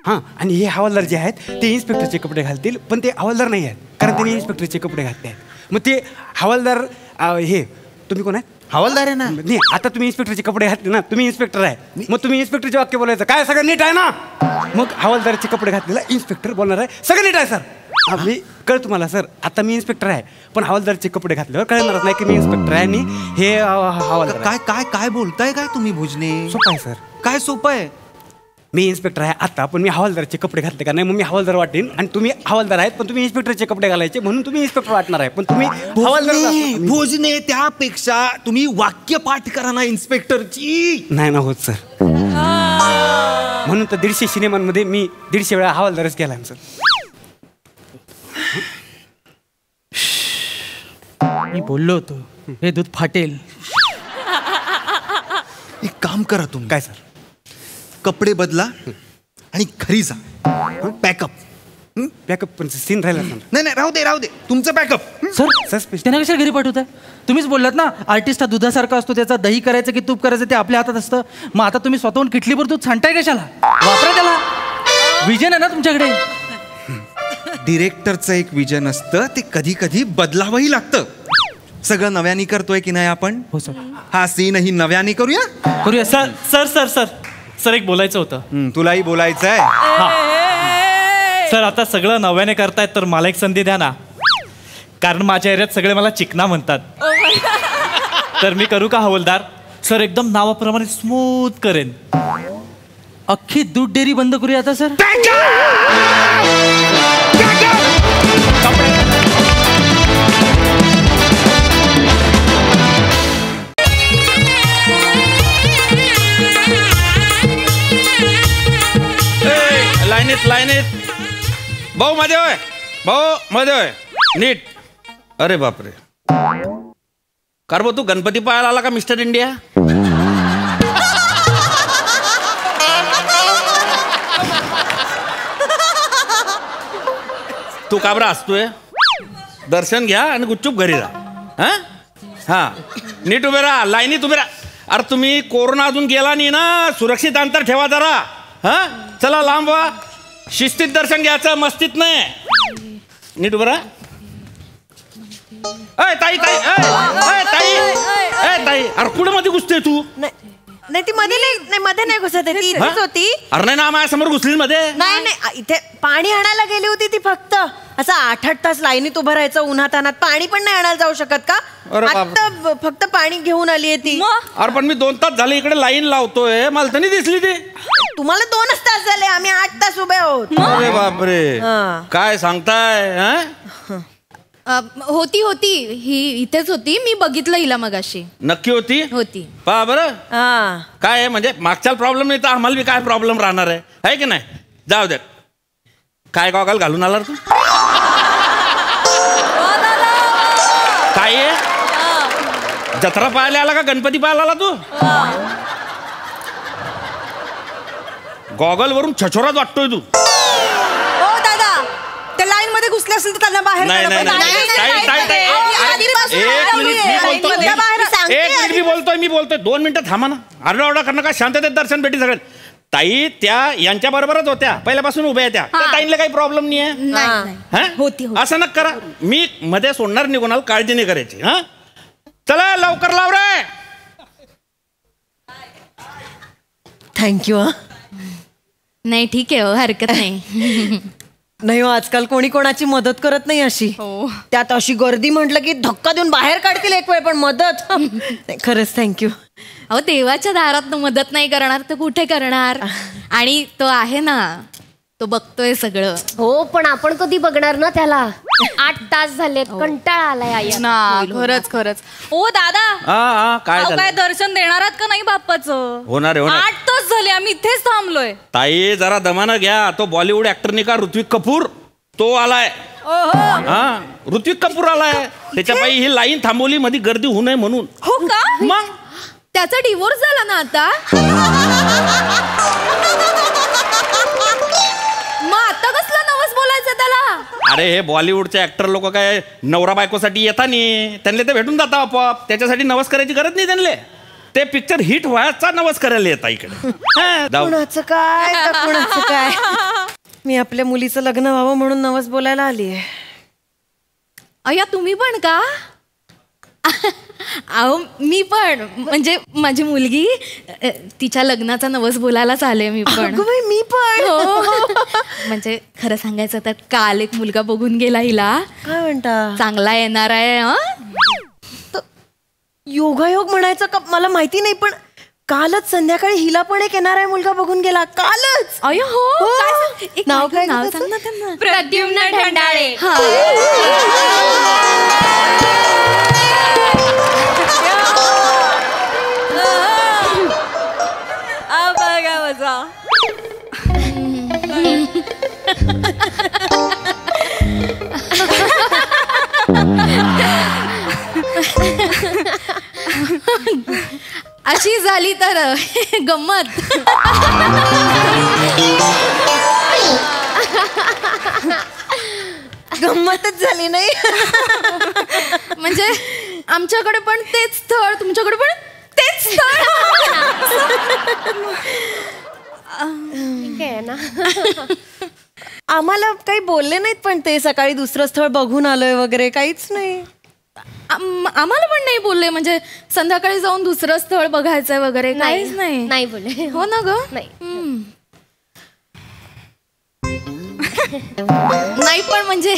हां, आणि हे हवालदार जे आहेत ते इन्स्पेक्टरचे कपडे घालतील, पण ते हवालदार नाही आहेत कारण त्यांनी इन्स्पेक्टरचे कपडे घातले आहेत. मग ते हवालदार हे तुम्ही कोण आहे? हवालदार आहे ना. नाही, आता तुम्ही इन्स्पेक्टरचे कपडे घातले ना, तुम्ही इन्स्पेक्टर आहे. मग तुम्ही इन्स्पेक्टरचे वाक्य बोलायचं काय? सगळं नीट आहे ना? मग हवालदारचे कपडे घातलेला इन्स्पेक्टर बोलणार आहे सगळं नीट आहे सर. मी कळ तुम्हाला सर, आता मी इन्स्पेक्टर आहे पण हवालदारचे कपडे घातल्यावर कळणारच नाही की मी इन्स्पेक्टर आहे आणि हे हवालदार. काय काय काय बोलताय काय तुम्ही भुजने? सोपं आहे सर. काय सोपं आहे? मी इन्स्पेक्टर आहे आता पण मी हवालदारचे कपडे घातले का नाही, मग मी हवालदार वाटेन. आणि तुम्ही हवालदार आहेत पण तुम्ही इन्स्पेक्टरचे कपडे घालायचे म्हणून तुम्ही इन्स्पेक्टर वाटणार आहे, पण तुम्ही हवालदार. भोजने, त्यापेक्षा तुम्ही वाक्य पाठ करा ना इन्स्पेक्टरची. नाही ना होत सर. म्हणून तर 150 सिनेमांमध्ये मी 150 वेळा हवालदारच केला सर. मी बोललो होतो हे दूध फाटेल. एक काम करा तुम्ही. काय सर? कपडे बदला आणि घरी जा. पॅकअप. पॅकअप पण सीन राहिला. नाही राहू दे तुमचं पॅकअप. सर त्यांना कशा घरी पाठवताय? तुम्हीच बोललात ना आर्टिस्ट हा दुधासारखा असतो, त्याचा दही करायचं की तूप करायचं ते आपल्या हातात असतं. मग आता तुम्ही स्वतःहून किटलीभर दूध सांडताय कशाला? वापरा त्याला. विजन आहे ना तुमच्याकडे. डिरेक्टरचं एक विजन असतं, ते कधी कधी बदलावंही लागतं. सगळं नव्याने करतोय की नाही आपण? हो सर. हा सीनही नव्याने करूया. Sir sir sir sir sir एक बोलायचं होतं. तुलाही बोलायचंय? सर आता सगळं नव्याने करतायत तर मला एक संधी द्या ना, कारण माझ्या एरियात सगळे मला चिकना म्हणतात. तर मी करू का हवलदार? सर एकदम नावाप्रमाणे स्मूथ करेन. अख्खी दूध डेअरी बंद करूया आता सर. लाईनीत भाऊ मध्ये होय, भाऊ मध्ये होय, नीट. अरे बापरे, कार भाऊ तू गणपती पाहायला आला का मिस्टर इंडिया? तू काबरा असतोय? दर्शन घ्या आणि गुपचूप घरी राहा. हा नीट उभे राहा, लाईनीत उभे राहा. अरे तुम्ही कोरोना अजून गेला नाही ना, सुरक्षित अंतर ठेवा जरा. हा चला लांब व्हा, शिस्तीत दर्शन घ्यायचं, मस्तीत नाही. नीट उभं राहा. ताई ताई ताई, अरे कुठे मध्ये घुसते तू? नाही ती मध्ये नाही, मध्ये नाही घुसत, ती इथेच होती. अरे नाही ना, माझ्या समोर घुसली मध्ये. नाही इथे पाणी आणायला गेली होती ती. फक्त असं 8-8 तास लाईनीत उभं राहायचं, उन्हात अनात. पाणी पण नाही आणायला जाऊ शकत का? आता फक्त पाणी घेऊन आली आहे ती. अरे पण मी 2 तास झाले इकडे लाईन लावतोय, मला तर नाही दिसली ती. तुम्हाला 2च तास झाले, आम्ही 8 तास उभे आहोत. अरे बापरे, काय सांगताय? होती ही इथेच होती, मी बघितलं हिला मगाशी. नक्की होती? पहा बरं काय आहे, म्हणजे मागच्या प्रॉब्लेम नाही तर आम्हाला बी काय प्रॉब्लेम राहणार आहे की नाही? जाऊ दे. काय गॉगल घालून आला तू? काय आहे, जत्रा पाहायला आला का गणपती पाहायला आला तू? गॉगल वरून छछोरात वाटतोय तू. लाईन मध्ये घुसले असेल तर त्यांना बाहेर. एक मिनिट मी बोलतोय 2 मिनिटं थांबा ना. आरडाओरडा करणं का, शांततेत दर्शन भेटी सगळं. ताई त्या यांच्या बरोबरच होत्या, पहिल्यापासून उभ्या त्या. ताईंना काही प्रॉब्लेम नाही. असं नका करा, मी मध्ये सोडणार नाही कोणाला, काळजी नाही करायची. हा चला लवकर लाव रे. थँक्यू. नाही ठीक आहे, हरकत नाही. नाही हो, आजकाल कोणी कोणाची मदत करत नाही अशी. त्यात अशी गर्दी म्हटलं की धक्का देऊन बाहेर काढतील एक वेळ, पण मदत खरंच थँक्यू. अहो देवाच्या दारात मदत नाही करणार तर कुठे करणार? आणि तो आहे ना, तो बघतोय सगळं. हो पण आपण कधी बघणार ना त्याला? 8 तास झालेत, कंटाळा आलाय ना. खरंच. ओ दादा, काय दर्शन देणार आहात का नाही बाप्पाचं? होणार 8 तास झाले आम्ही इथेच थांबलोय. ताई जरा दमानं घ्या. तो बॉलिवूड ऍक्टर नाही का, ऋत्विक कपूर, तो आलाय. ऋत्विक कपूर आलाय, त्याच्या पायी ही लाईन थांबवली मध्ये गर्दी होऊ नये म्हणून. हो का? मग त्याचा डिवोर्स झाला ना आता. मग आता कसला नवस बोलायचं त्याला? अरे हे बॉलिवूडचे ऍक्टर लोक काय नवरा बायकोसाठी येता नाही, त्यांना ते भेटून जाता आपोआप. त्याच्यासाठी नवस करायची गरज नाही त्यांना. ते पिक्चर हिट व्हायचा नवस करायला येता इकडे. कुणाचं काय मी आपल्या मुलीचं लग्न व्हावं म्हणून नवस बोलायला आली आहे. अय्या तुम्ही पण का? अहो मी पण, म्हणजे माझी मुलगी, तिच्या लग्नाचा नवस बोलायलाच आले मी पण. मी पण म्हणजे खरं सांगायचं तर काल एक मुलगा बघून गेला हिला. काय म्हणता? चांगला येणार आहे. योगायोग म्हणायचं का मला माहिती नाही, पण कालच संध्याकाळी हिला पण एक येणार आहे मुलगा बघून गेला. कालच. अय हो. नाव काय? नाव सांग ना त्यांना. प्रद्युम्न ढंडाळे. बघा मजा. अशी झाली तर गंमत. गंमतच झाली नाही. म्हणजे आमच्याकडे पण तेच स्थळ, तुमच्याकडे पण तेच स्थळ. ठीक आहे ना. आम्हाला काही बोलले नाहीत, पण ते सकाळी दुसरं स्थळ बघून आलोय वगैरे काहीच नाही. आम्हाला पण नाही बोलले, म्हणजे संध्याकाळी जाऊन दुसरं स्थळ बघायचंय वगैरे काहीच नाही. नाही बोलले. हो ना ग. नाही. नाही पण म्हणजे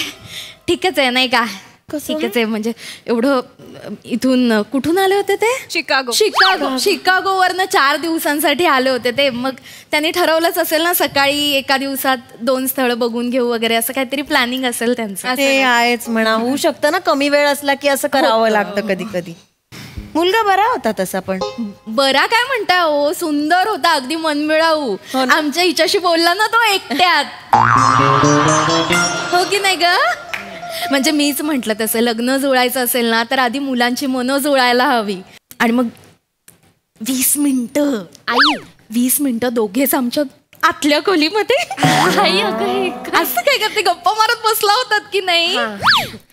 ठीकच आहे नाही का. ठीकच आहे म्हणजे एवढं. इथून कुठून आले होते ते? शिकागोवरनं 4 दिवसांसाठी आले होते ते. मग त्यांनी ठरवलंच असेल ना सकाळी एका दिवसात 2 स्थळं बघून घेऊ वगैरे, असं काहीतरी प्लॅनिंग असेल त्यांचं. ते आहेच म्हणा. होऊ शकतं ना, कमी वेळ असला की असं करावं लागतं कधी कधी. मुलगा बरा होता तसा पण. बरा काय म्हणता हो, सुंदर होता अगदी मनमिळाऊ. आमच्या हिच्याशी बोलला ना तो एकट्यात. हो की नाही ग. म्हणजे मीच म्हंटल तसं लग्न जुळायचं असेल ना तर आधी मुलांची मनं जुळायला हवी. आणि मग 20 मिनिटं 20 मिनिटं दोघेच आमच्या आतल्या खोलीमध्ये. असं काय करते, गप्पा मारत बसला होतात की नाही.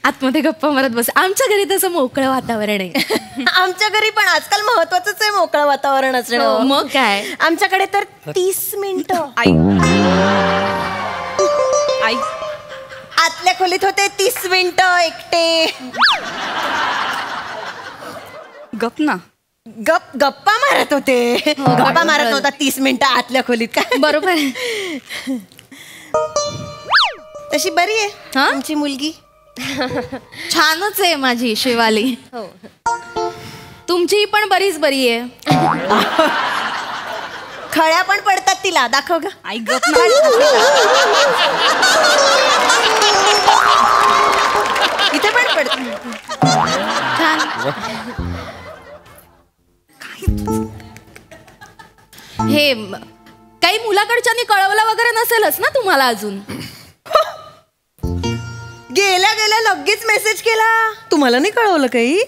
आतमध्ये गप्पा मारत बस. आमच्या घरी तसं मोकळं वातावरण आहे. आमच्या घरी पण आजकाल महत्वाचंच आहे मोकळं वातावरण असणं. मग काय, आमच्याकडे तर 30 मिनिटं. आई आतल्या खोलीत होते 30 मिनिटं एकटे. गप ना. गप्पा मारत होते. गप्पा मारत होता 30 मिनिटं आतल्या खोलीत. काय बरोबर. तशी बरी आहे आमची मुलगी. छानच आहे माझी शिवाली. तुमची पण बरीच बरी आहे. खळ्या पण पडतात तिला. दाखव ग. आई गप. इथे पण पडत. छान. हे काही मुलाकडच्यानी कळवलं वगैरे नसेलच ना तुम्हाला अजून. गेल्या गेल्या लगेच मेसेज केला. तुम्हाला नाही कळवलं काही?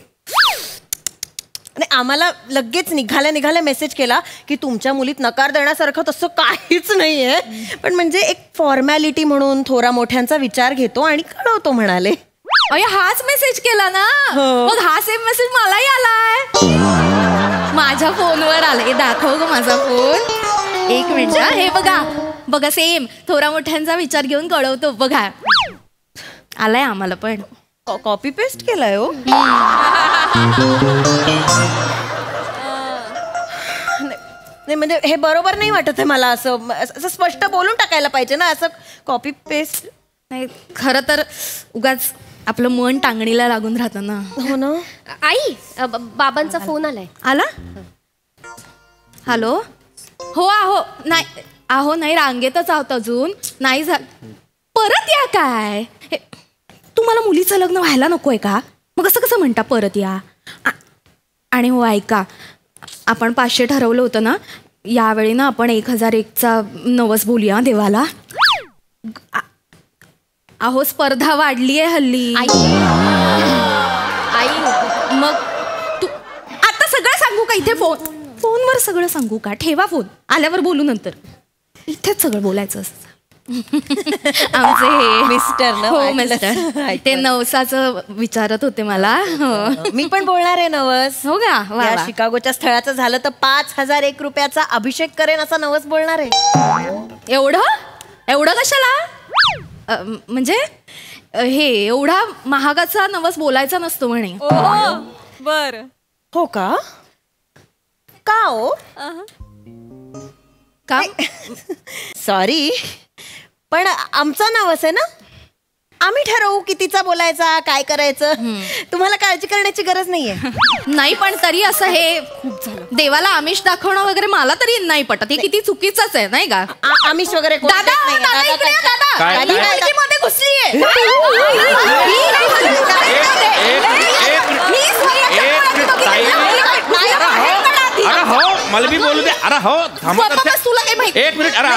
आणि आम्हाला लगेच निघाल्या मेसेज केला की तुमच्या मुलीत नकार देण्यासारखं तसं काहीच नाहीये, पण म्हणजे एक फॉर्मॅलिटी म्हणून थोरा मोठ्यांचा विचार घेतो आणि कळवतो म्हणाले. अरे हाच मेसेज केला ना. मग हा सेम मेसेज मलाही आलाय. माझ्या फोनवर आलाय. दाखव ग माझा फोन. एक मिनिट. हे बघा बघा, सेम थोरा मोठ्यांचा विचार घेऊन कळवतो बघा. आलाय आम्हाला पण. कॉपी पेस्ट केलाय हो. नाही म्हणजे हे बरोबर नाही वाटत आहे मला. असं स्पष्ट बोलून टाकायला पाहिजे ना. असं कॉपी पेस्ट नाही. खरं तर उगाच आपलं मन टांगणीला लागून राहतं ना. हो ना. आई बाबांचा फोन आलाय. आला. हॅलो. हो आहो. नाही आहो नाही, रांगेतच आहोत अजून. नाही झालं. परत या काय. तुम्हाला मुलीचं लग्न व्हायला नकोय का? मग असं कसं म्हणता परत या. आणि हो ऐका, आपण 500 ठरवलं होतं ना, यावेळी ना आपण 1001चा नवस बोलूया देवाला. अहो स्पर्धा वाढली आहे हल्ली. आई मग तू आता सगळं सांगू का इथे? फोनवर सगळं सांगू का? ठेवा फोन, आल्यावर बोलू नंतर. इथेच सगळं बोलायचं असतं. आमचे हे मिस्टर ना. हो मिस्टर. ते नवसाचं विचारत होते मला. मी पण बोलणार आहे नवस. हो का? शिकागोच्या स्थळाचं झालं तर 5001 रुपयाचा अभिषेक करेन असा नवस बोलणार आहे. एवढं कशाला? म्हणजे हे एवढा महागाचा नवस बोलायचा नसतो म्हणे. बर. हो का? का हो? का? सॉरी, पण आमचा नवस आहे ना. आम्ही ठरवू कितीचा बोलायचा, काय करायचं. तुम्हाला काळजी करण्याची गरज नाहीये. नाही पण तरी असं हे देवाला आमिष दाखवणं वगैरे मला तरी नाही पटत. हे किती चुकीचंच आहे नाही का? आमिष वगैरे मध्ये घुसलीये. अरे हो मला बी बोलू दे. अरे हो थांबा. तुला काही माहिती? एक मिनिट. अरे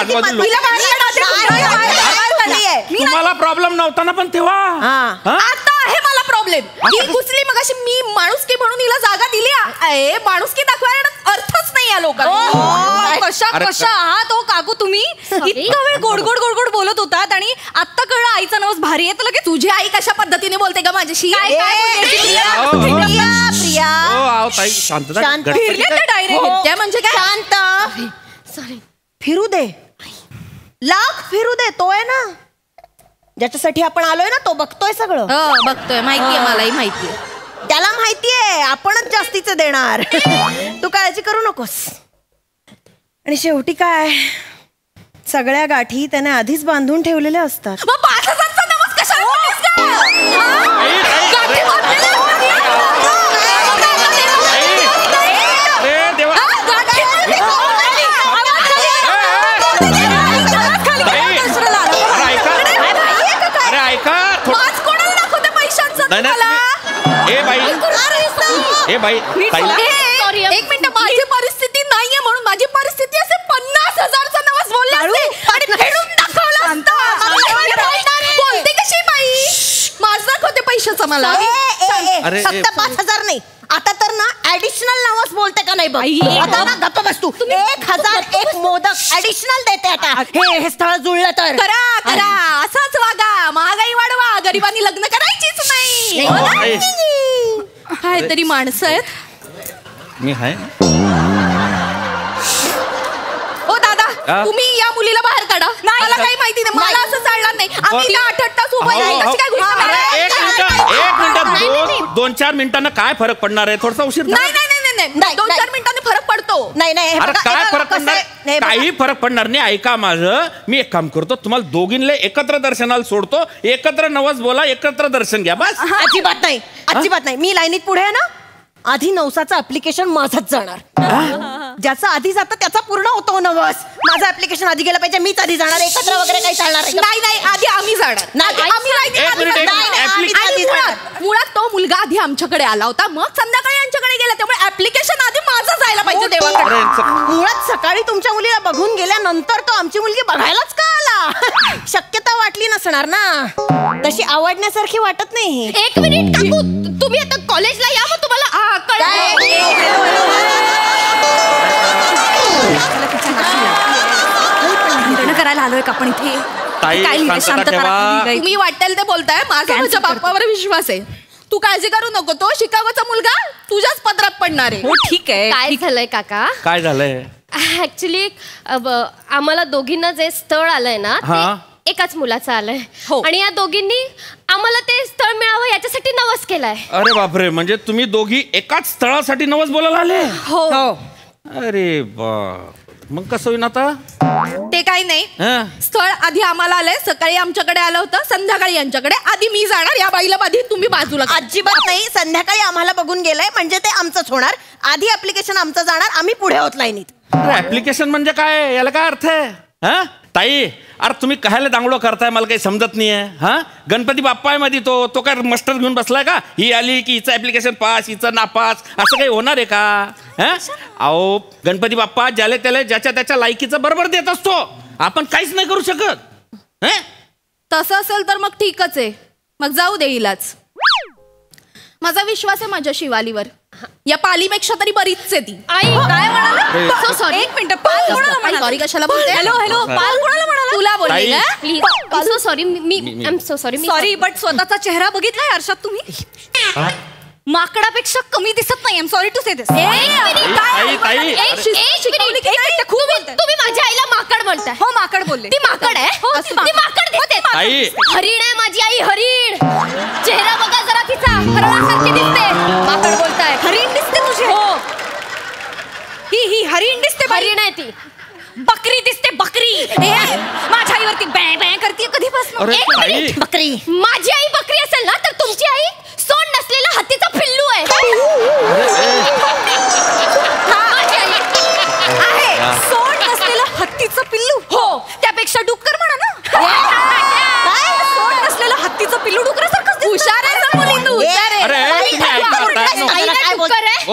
तुम्हाला प्रॉब्लेम नव्हता ना पण तेव्हा. आता आहे मला प्रॉब्लेम. ही घुसली मग अशी मी माणुसकी म्हणून हिला जागा दिली. माणुसकी दाखवायला अर्थच नाही या लोकांना. कशा आहात हो काकू तुम्ही? इतका वेळ गोड गोड गोड गोड बोलत होतात आणि आत्ता कळलं आईचा नवस भारी आहे. तर लगेच तुझी आई कशा पद्धतीने बोलते का माझ्याशी? शांतता. त्या म्हणजे काय? शांत. सॉरी. फिरू दे. लाख फिरू दे. तो आहे ना ज्याच्यासाठी आपण आलोय ना, तो बघतोय सगळं. बघतोय. माहितीये, मलाही माहितीये. माहितीये आपणच जास्तीचं देणार. तू काळजी करू नकोस. आणि शेवटी काय, सगळ्या गाठी त्याने आधीच बांधून ठेवलेल्या असतात. एक मिनिट, माझी परिस्थिती नाहीये म्हणून माझी परिस्थिती असे 50,000चा नवस बोलले असते आणि फेडून दाखवलं असतं. बोलते कशी बाई, माझं दाखवते पैशाचं मला. फक्त 5,000 नाही, आता तर ना ऍडिशनल नवस बोलते का नाही बाई. आता ना गप्प बस तू. 1,001 मोदक ऍडिशनल देते आता. हे स्थळ जुळलं तर. करा करा, असंच वागा. महागाई वाढवा, गरिबांनी लग्न करायचीच नाही. काय तरी माणसं आहेत. मी आहे. ओ दादा, तुम्ही या मुलीला बाहेर काढा. मला काही माहिती नाही, मला असं चालणार नाही. आम्ही 8 तास उभा राहिलो, कशी काय गोष्ट आहे? एक मिनिट 2-4 मिनिटांना काय फरक पडणार आहे? थोडासा उशीर. नाही 2-4 मिनिटांनी फरक पडतो. नाही अरे काय फरक पडणार? काही फरक पडणार नाही. ऐका माझं, मी एक काम करतो, तुम्हाला दोघींना एकत्र दर्शनाला सोडतो. एकत्र नवस बोला, एकत्र दर्शन घ्या बस. अजिबात नाही, अजिबात नाही. मी लाईनीत पुढे आहे ना, आधी नवसाचं ऍप्लिकेशन माझंच जाणार. ज्याचा आधी जातं त्याचा पूर्ण होतो नवस. माझं ऍप्लिकेशन आधी गेलं पाहिजे, मीच आधी जाणार. एकत्र वगैरे काही चालणार नाही. आधी आम्ही जाणार. मुळात तो मुलगा आधी आमच्याकडे आला होता, मग संध्याकाळी आमच्याकडे गेला. त्यामुळे ऍप्लिकेशन आधी माझं जायला पाहिजे देवाकडे. मुळात सकाळी तुमच्या मुलीला बघून गेल्यानंतर तो आमची मुलगी बघायलाच का आला? शक्यता वाटली नसणार ना, तशी आवडण्यासारखी वाटत नाही. एक मिनिट काकू, तुम्ही आता कॉलेजला या, मग तुम्हाला करायला आलोय का आपण इथे? तुम्ही वाटेल ते बोलताय. माझा माझ्या बाप्पावर विश्वास आहे. तू काळजी करू नको, तो शिकागोचा मुलगा तुझ्याच पदरात पडणार आहे. हो ठीक आहे. काय झालंय काका? काय झालंय? ऍक्च्युली आम्हाला दोघींना जे स्थळ आलंय ना, ते एकाच मुलाचं आलंय. आणि या दोघींनी आम्हाला ते स्थळ मिळावं याच्यासाठी नवस केलाय. अरे बापरे, म्हणजे तुम्ही दोघी एकाच स्थळासाठी नवस बोलायला आले? हो. अरे बाप, मग कसं होईन आता? ते काही नाही, स्थळ आधी आम्हाला आलंय. सकाळी आमच्याकडे आलं होतं, संध्याकाळी यांच्याकडे. आधी मी जाणार, या बाईला आधी तुम्ही बाजूला. अजिबात नाही. संध्याकाळी आम्हाला बघून गेलंय म्हणजे ते आमचंच होणार. आधी ऍप्लिकेशन आमचं जाणार, आम्ही पुढे होत लाईनीत. ऍप्लिकेशन म्हणजे काय? याला काय अर्थ आहे? ताई, अरे तुम्ही कशाला दांगडो करताय, मला काही समजत नाहीये. गणपती बाप्पा आहे मध्ये, तो काय मास्टर घेऊन बसलाय का? ही आली की हिचं ऍप्लिकेशन पास, हिचं नापास, असं काही होणार आहे का? अहो, गणपती बाप्पा ज्याला त्याला ज्याच्या त्याच्या लायकीचं बरोबर देत असतो. आपण काहीच नाही करू शकत. तसं असेल तर मग ठीकच आहे, मग जाऊ दे हिलाच. माझा विश्वास आहे माझ्या शिवालीवर. या पालीपेक्षा तरी बरीच आहे ती. आई काय म्हणाला? सॉरी, एक मिनिट. पाल कोणाला म्हणाला? सॉरी कशाला बोलते? हॅलो, पाल कोणाला म्हणाला? तुला बोलले ना? Please, I am so sorry. I am so sorry. Sorry, but स्वतःचा चेहरा बघितलाय आरशात तुम्ही? माकडापेक्षा कमी दिसत नाही. सॉरी टू से दिस. तुम्ही माझ्या आईला माकड बोलताय? हो, माकड बोलले. ती माकड आहे. ती माकड दिसते. हरिण आहे माझी आई, हरिण. चेहरा बघा जरा तिचा, हरणासारखी दिसते. माकड बोलताय. हरिण दिसते तुझे? हो. ही हरिण दिसते. हरिण आहे ती. बकरी दिसते, बकरी. माझ्या आईवरती बॅ बॅ करते कधीपासून. बकरी. माझी आई बकरी असेल ना, तर तुमची आई सोंड नसलेला हत्तीचा पिल्लू आहे. सोंड नसलेला हत्तीचं पिल्लू? हो. त्यापेक्षा डुक्कर म्हणा ना. सोंड नसलेला हत्तीचं पिल्लू डुकरासारखं. हुशार आहे ना मुली तू.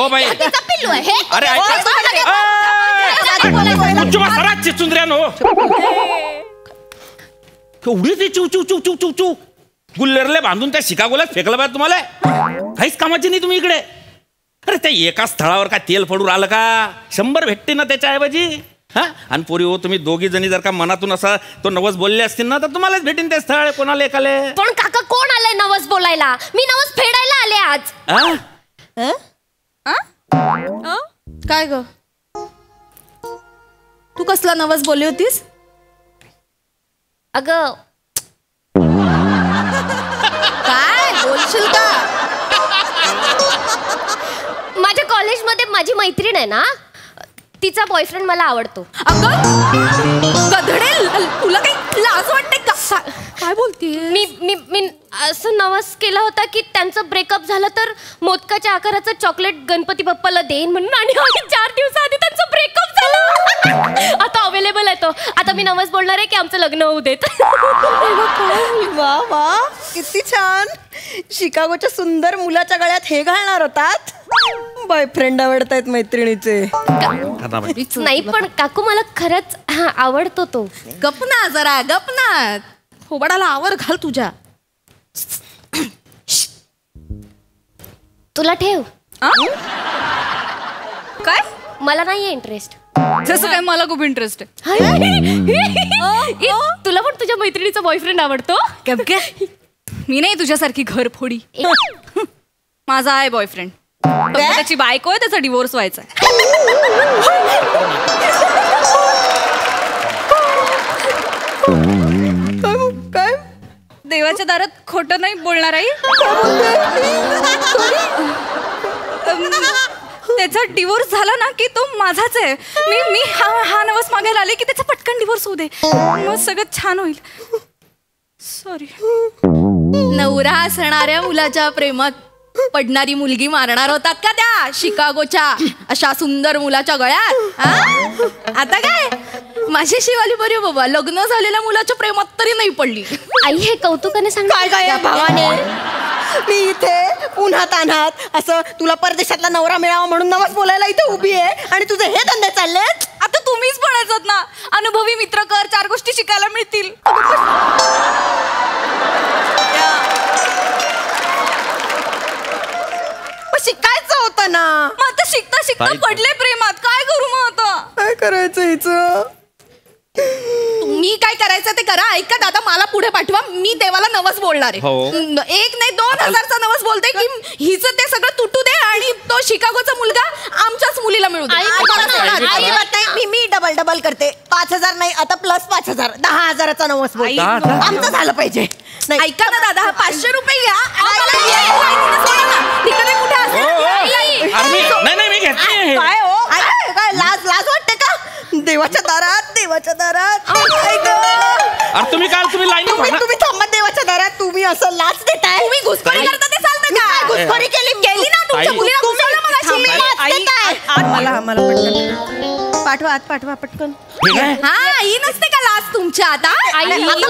हत्तीचा पिल्लू आहे. एवढी चिव चिव चिव चिव चिव चिव गुल्लरले बांधून त्या शिकागोल्यात फेकलं पाहिजे तुम्हाला. काहीच कामाची नाही तुम्ही इकडे. अरे त्या एका स्थळावर काय तेल पडून आलं का? 100 भेटते ना त्याच्याऐवजी. आणि पोरी हो, तुम्ही दोघी जणी जर का मनातून असा तो नवस बोलले असतील ना, तर तुम्हालाच भेटेन ते स्थळ. कोणाला एकाले? पण काका, कोण आलंय नवस बोलायला? मी नवस फेडायला आले आज. काय ग, तू कसला नवस बोलली होतीस? अगं काय बोलशील का? मैत्रीण आहे ना, तिचा बॉयफ्रेंड मला आवडतो. गधडे, तुला काही लाज वाटते का? काय बोलते? मी असं नवस केला होता की त्यांचं ब्रेकअप झालं तर मोदकाच्या आकाराचं चॉकलेट गणपती बाप्पाला देईन म्हणून, आणि 4 दिवसाआधी त्यांचं ब्रेकअप झालं. आता अवेलेबल आहे तो. आता मी नवस बोलणार आहे की आमचं लग्न होऊ देत. वा वा, किती छान. शिकागोच्या सुंदर मुलाच्या गळ्यात हे घालणार होतात. बॉयफ्रेंड आवडतायत मैत्रिणीचे. नाही पण काकू मला खरंच आवडतो तो. गप ना जरा, गप ना. थोबाडाला आवर घाल तुझ्या. तुला ठेव. काय? मला नाहीये इंटरेस्ट. जसं काय मला खूप इंटरेस्ट आहे. तुला पण तुझ्या मैत्रिणीचा बॉयफ्रेंड आवडतो? मी नाही तुझ्यासारखी घरफोडी. माझा आहे बॉयफ्रेंड. त्याची बायको आहे, त्याचा डिवोर्स व्हायचा. काय? देवाच्या दारात खोटं नाही बोलणार आई. त्याचा डिवोर्स झाला ना की तो माझाच आहे. मी हा नवस मागायला आले की त्याचा पटकन डिवोर्स होऊ दे, मग सगळं छान होईल. सॉरी. नवरा असणाऱ्या मुलाच्या प्रेमात पडणारी मुलगी मारणार होतात का त्या शिकागोच्या अशा सुंदर मुलाच्या गळ्यात? आता काय माझी शिवाली बरी बाबा, लग्न झालेल्या मुलाच्या प्रेमात तरी नाही पडली. आई हे कौतुकाने सांग. काय काय भावाने, मी इथे उन्हात अनात असं तुला परदेशातला नवरा मिळावा म्हणून नवस बोलायला इथे उभी आहे, आणि तुझे हे धंदे चाललेत. आता तुम्हीच म्हणायचं ना, अनुभवी मित्र कर, 4 गोष्टी शिकायला मिळतील. शिकायचं होतं ना. मग आता शिकता शिकता पडले प्रेमात, काय करू मग आता? काय करायचं हिचं? तुम्ही काय करायचं ते करा. ऐका दादा, मला पुढे पाठवा. मी देवाला नवस बोलणार आहे. 1 नाही 2000चा नवस बोलते की हिचं ते सगळं तुटू दे आणि तो शिकागोचा मुलगा आमच्याच मुलीला मिळू दे. मी डबल करते. 5000 नाही, आता प्लस 5000, 10000चा नवस बोलते. आमचं झालं पाहिजे. ऐका ना दादा, 500 रुपये घ्या. काय हो, काय लाज वाटते का? देवाच्या दारात. तुम्ही तुम्ही थांबा देवाच्या दारात. तुम्ही असं लाच देताय. तुम्ही घुसखोरी करता ते चालतं का? घुसखोरी केली ना तुमच्या मुलीला. पाठवा पटकन. ही नसते का लाच तुमच्या? आता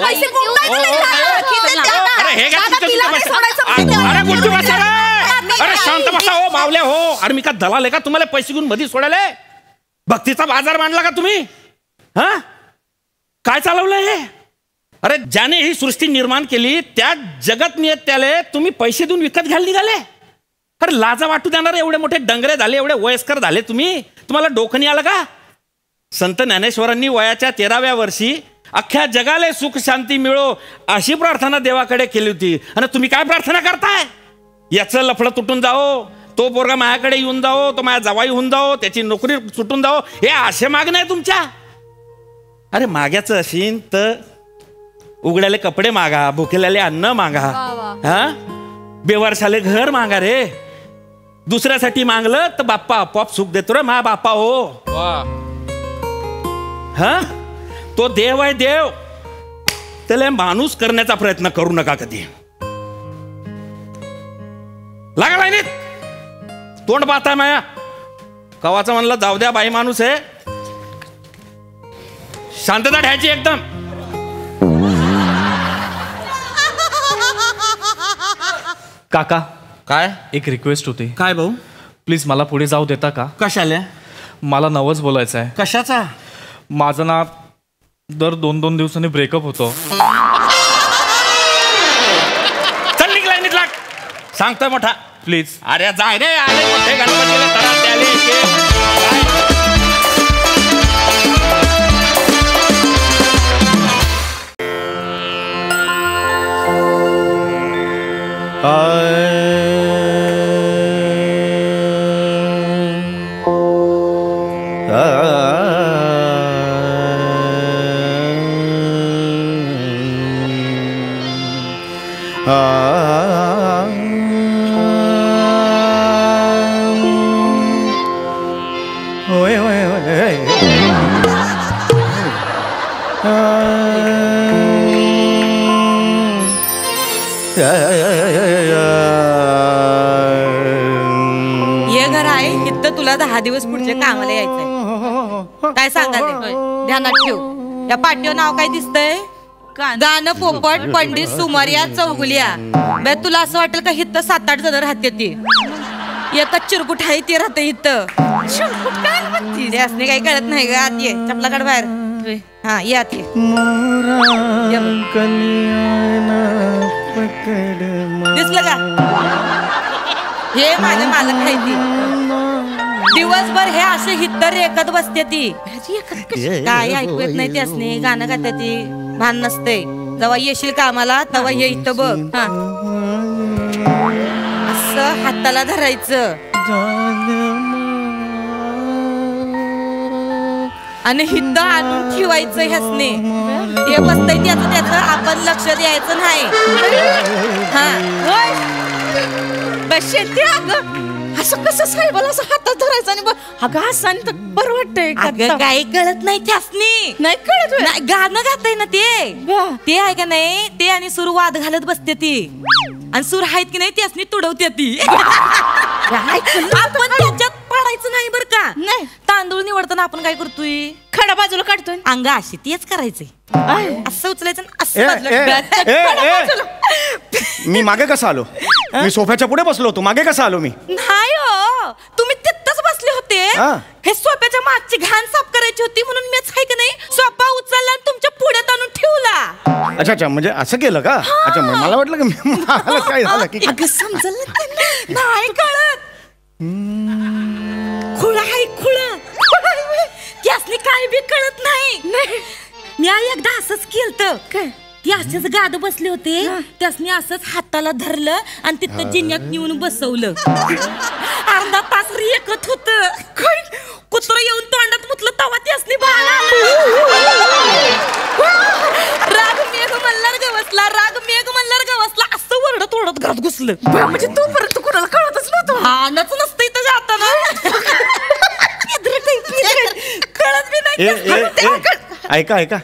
पैसे शांत बसा हो मावल्या हो. अरे मी का दलाल आहे का तुम्हाला पैसे घेऊन मध्ये सोडायला? भक्तीचा बाजार मांडला का तुम्ही? काय चालवलंय हे? अरे ज्याने ही सृष्टी निर्माण केली त्या जगत नियत्याले तुम्ही पैसे देऊन विकत घ्यायला निघाले? अरे लाजा वाटू देणार, एवढे मोठे डंगरे झाले, एवढे वयस्कर झाले तुम्ही, तुम्हाला डोकं नाही आलं का? संत ज्ञानेश्वरांनी वयाच्या 13व्या वर्षी अख्ख्या जगाला सुख शांती मिळो अशी प्रार्थना देवाकडे केली होती, आणि तुम्ही काय प्रार्थना करताय? याचं लफडं तुटून जाओ, तो पोरगा माझ्याकडे येऊन जाओ, तो माझ्या जावाई होऊन जाओ, त्याची नोकरी सुटून जाओ, हे असे मागणं आहे तुमच्या? अरे मागायचं असेल तर उघड्याले कपडे मागा, भुकेल्याले अन्न मागा, बेवारशाले घर मागा रे. दुसऱ्यासाठी मागलं तर बाप्पा आपोआप सुख देतो रे मा बाप्पा हो. तो देव आहे देव, त्याला माणूस करण्याचा प्रयत्न करू नका कधी. लागा लाईनीत, तोंड पाहताय माया. कवाचं म्हणलं जाऊ द्या, बाई माणूस आहे, शांतता ठेवायची एकदम. काका काय एक रिक्वेस्ट होती. काय भाऊ? प्लीज मला पुढे जाऊ देता का? कशाला? मला नवस बोलायचं आहे. कशाचा? माझं ना दर 2-2 दिवसांनी ब्रेकअप होतो. चल निघ लाईनीत लाग, सांगतोय मोठा. प्लीज. अरे जाय रे, आले मोठे गणपतीला तरात आले. इथं तुला 10 दिवस पुढच्या कामाला यायचंय. काय सांगाले ध्यानात ठेव. या पाठीवर नाव काय दिसतंय? गाणं पोपट पंडित सुमारिया चौगुलिया. बे तुला असं वाटेल का इथं 7-8 जण राहते ती. एकच चिरकुट आहे ते राहते इथं. त्यासने काही कळत नाही ग. आत ये चपला काढ बाहेर. हा ये आत ये. दिसलं का? हे माझे मालक आहे ती. दिवसभर हे असे हित्तर एकत बसते ती. काय ऐकू येत नाही त्यासने. गाणं गाते ती. भान नसते. जेव्हा येशील कामाला तेव्हा ये इथं बघ. हा असं हाताला धरायचं आणि हित आणून ठेवायचं ह्यासने. हे बसतंय त्याचं आपण लक्ष द्यायचं नाही. हा बस असं कसं साहेबाला असं हातात धरायचं आणि अगं असं आणि बरं वाटतंय. काही कळत नाही त्यासनी. नाही कळत. नाही गाणं गातय ना ते आहे का नाही. ते आणि सूर वाद घालत बसते ती. आणि सूर आहेत की नाही त्यासनी तुडवते ती. आपण त्याच्यात पडायचं नाही बरं का. नाही तांदूळ निवडताना आपण काय करतोय? खडा बाजूला काढतोय. अंगा अशी तेच करायचंय. असं उचलायचं असं. मी मागे कसा आलो? मी सोफ्याच्या पुढे बसलो होतो. मागे कसा आलो मी? नाही हो तुम्ही तिथंच बसले होते. हे सोफ्याच्या मागची घाण साफ करायची होती म्हणून मीच आहे की नाही सोफा उचलला आणि तुमच्या पुढ्यात आणून ठेवला. अच्छा म्हणजे असं केलं का? अच्छा मला वाटलं की काय झालं की अगं समजलं नाही कळत. खुळा आहे खुळा. त्यासनी काय बी कळत नाही. मी एकदा असंच केलं. काय ती असेच गाद बसले होते. त्यासनी असंच हाताला धरलं आणि तिथं जिन्यात नेऊन बसवलं. अर्धा तास रेखत होत. कुत्र येऊन तोंडात मुतलं तवा त्यासनी बाळ राग मेघ मल्हार गवसला. राग मेघ मल्हार गवसला असं वरडत ओरडत घरात घुसलं. म्हणजे तोपर्यंत कुणाला कळतच नव्हतं. हानच नसतं इथं जाताना. कळत बी नाही. ऐका ऐका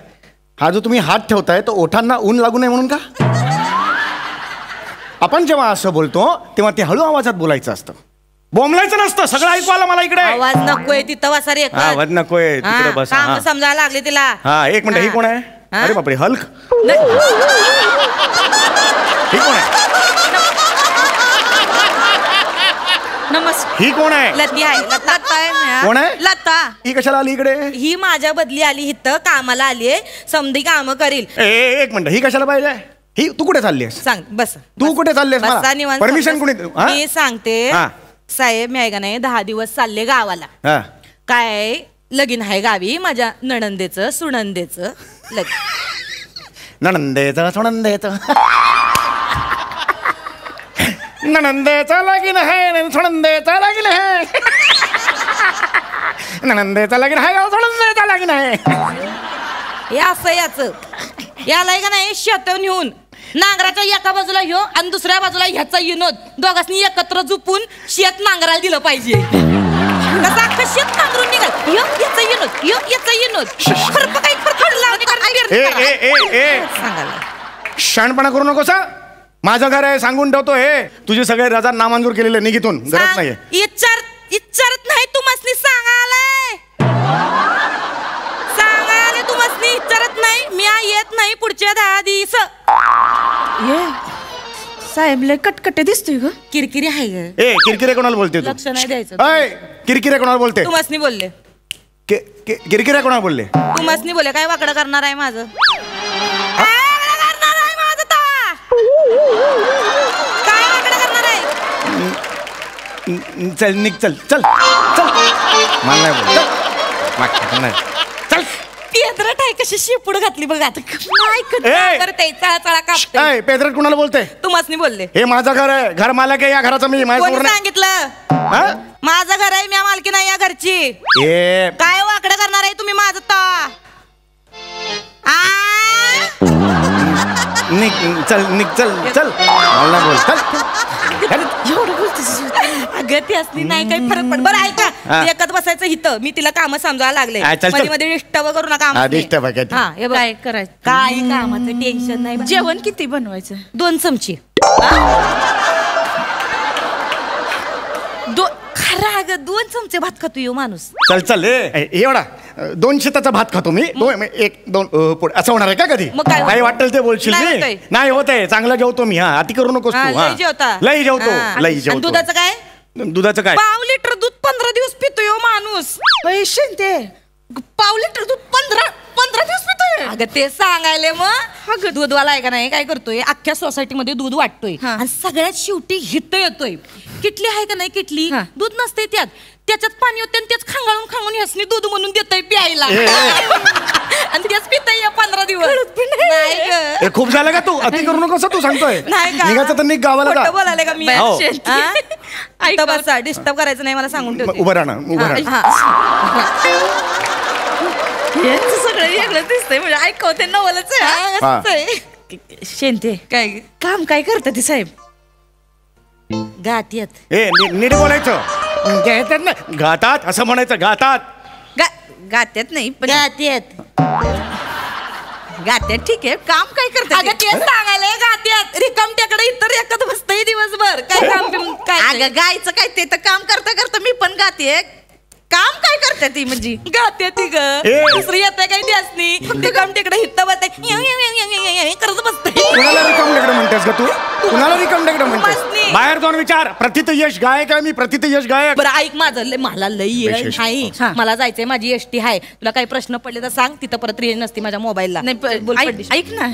हा जो तुम्ही हात ठेवताय तो ओठांना ऊन लागू नये म्हणून का? आपण जेव्हा असं बोलतो तेव्हा ते हळू आवाजात बोलायचं असतं. बोंबलायचं नसतं. सगळं ऐकू आलं मला इकडे. आवाज नकोय तिथं वासा रे. आवाज नकोय तिकडे बस. काम समजायला लागले तिला. हा एक मिनिट. ही कोण आहे? अरे बापरे हल्क. ही कोण आहे? नमस्कार. ही कोण आहे? लता आहे. लता कोण आहे? लता. ही कशाला आली इकडे? ही माझ्या बदली आली इथं कामाला आलीये. समधी काम करील. एक मिनिट. ही कशाला पाहिजे? ही तू कुठे चाललीस? सांग बस. तू कुठे चाललीस? परमिशन कोणी? मी सांगते साहेब मी आहे का नाही 10 दिवस चालले गावाला. काय लगीन आहे गावी माझ्या नणंदेचं सुनंदेचं लगीन. नणंदेचं सुनंदेचं नणंदेचं लगीन आहे. सुनंदेचं लगीन आहे. नणंदेचं लगीन आहे. सुनंदेचं लगीन आहे. हे असं याला का नाही शेत नेऊन नांगराच्या एका बाजूला ह्यो आणि दुसऱ्या बाजूला ह्याचा विनोद दोघांनी एकत्र झुपून शेत नांगरायला दिलं पाहिजे. कसा अख्खं शेत नांगरून निघाल. याचा विनोद खरप काही शहाणपणा करू नकोस. माझं घर आहे सांगून ठेवतो. हे तुझे सगळे रजा नामंजूर केलेले निघितून गरज नाहीये. इच्चारत नाही तू मसनी सांगायला तू मसनी इच्चारत नाही. मी येत नाही पुढच्या 10 दिवस. साहेब लय कटकटे दिसतोय ग. किरकिरी आहे ग. किरकिरे कोणाला बोलते तू? लक्ष नाही द्यायचं. किरकिरे कोणाला बोलते? तू मसनी बोलले. किरकिरे कोणाला बोलले? तू मसनी बोलले. काय वाकडं करणार आहे माझं? काय वाकडं करणार आहे? चल निघ. चल चल चल. मला नाही बोल. चल. पेदरट आहे कशी शेपूड घातली बघ आता. पेदरट कुणाला बोलते? तू मसनी बोलले. हे माझं घर आहे. घर मालक आहे या घराचं मी. कोणी सांगितलं? माझं घर आहे. मी मालकी नाही या घरची. काय वाकडं करणार आहे तुम्ही माझं ता? निघ. चल निघ. चल चल. मला बोल. चल. एवढं बोलतेस अगं ती असली नाही काही फरक पड. बरं ऐका एकच बसायचं इथं. मी तिला काम समजायला लागले. मध्ये मध्ये डिस्टर्ब करू नका. काय करायचं? काय कामाचं टेन्शन नाही. जेवण किती बनवायचं? 2 चमचे. खरं काय ग 2 चमचे भात खातो यो माणूस. चल चल एवढा 2 शेताचा भात खातो मी 1 2 असं होणार आहे का कधी? मग काय काही वाटेल ते बोलशील नाही मी होतंय. नाही होतंय चांगलं जेवतो मी. हा अति करू नकोस तू. लई जेवता. लई जेवतो लई आणि जेवतो. दुधाचं काय? दुधाचं काय? 5 लिटर दूध 15 दिवस पितो यो माणूस. पैसे ते 5 लिटर दूध 15 दिवस पितोय. अगं ते सांगायले मग दूधवाला आहे का नाही काय करतोय अख्ख्या सोसायटीमध्ये दूध वाटतोय आणि सगळ्यात शेवटी हित येतोय. किटली आहे का नाही किटली दूध नसते त्याच्यात पाणी होते आणि तेच खांगाळून खांगून ह्यासनी दूध म्हणून देतोय प्यायला आणि तेच पितय 15 दिवस. नाही खूप झालं का तू अति करू नकोस तू सांगतोय. नाही का निघायचं तर निघ गावाला जा. बोलायला का मी ऐका बसा डिस्टर्ब करायचं नाही मला सांगून ठेवते. उभं राहा उभं राहा. सगळं वेगळं दिसतंय म्हणजे ऐकवते नवलच शेंते काय काम काय करतात ते साहेब? गात्यात नीट बोलायचं. ना गातात असं म्हणायचं गातात गात्यात नाही पण गात्यात ठीक आहे. काम काय करतात? अगं ते सांगायला गात्यात रिकामट्याकडे इतर एकच बसतंय दिवसभर काय काम काय? अगं गायचं काय ते तर काम करता करता मी पण गाते. काम काय करते ती म्हणजे गाते ती ग दुसरी येते काही ती असणी रिकामट्याकडे हित्त बसते करत बसते. कुणाला रिकामट्याकडे म्हणतेस का तू? कुणाला रिकामट्याकडे म्हणतेस? बाहेर जाऊन विचार. प्रथित यश गायक आहे मी. प्रथित यश गायक. बरं ऐक माझं मला लई आहे मला जायचंय माझी एसटी आहे. तुला काही प्रश्न पडले तर सांग तिथं परत रेंज नसते माझ्या मोबाईलला. ऐक ना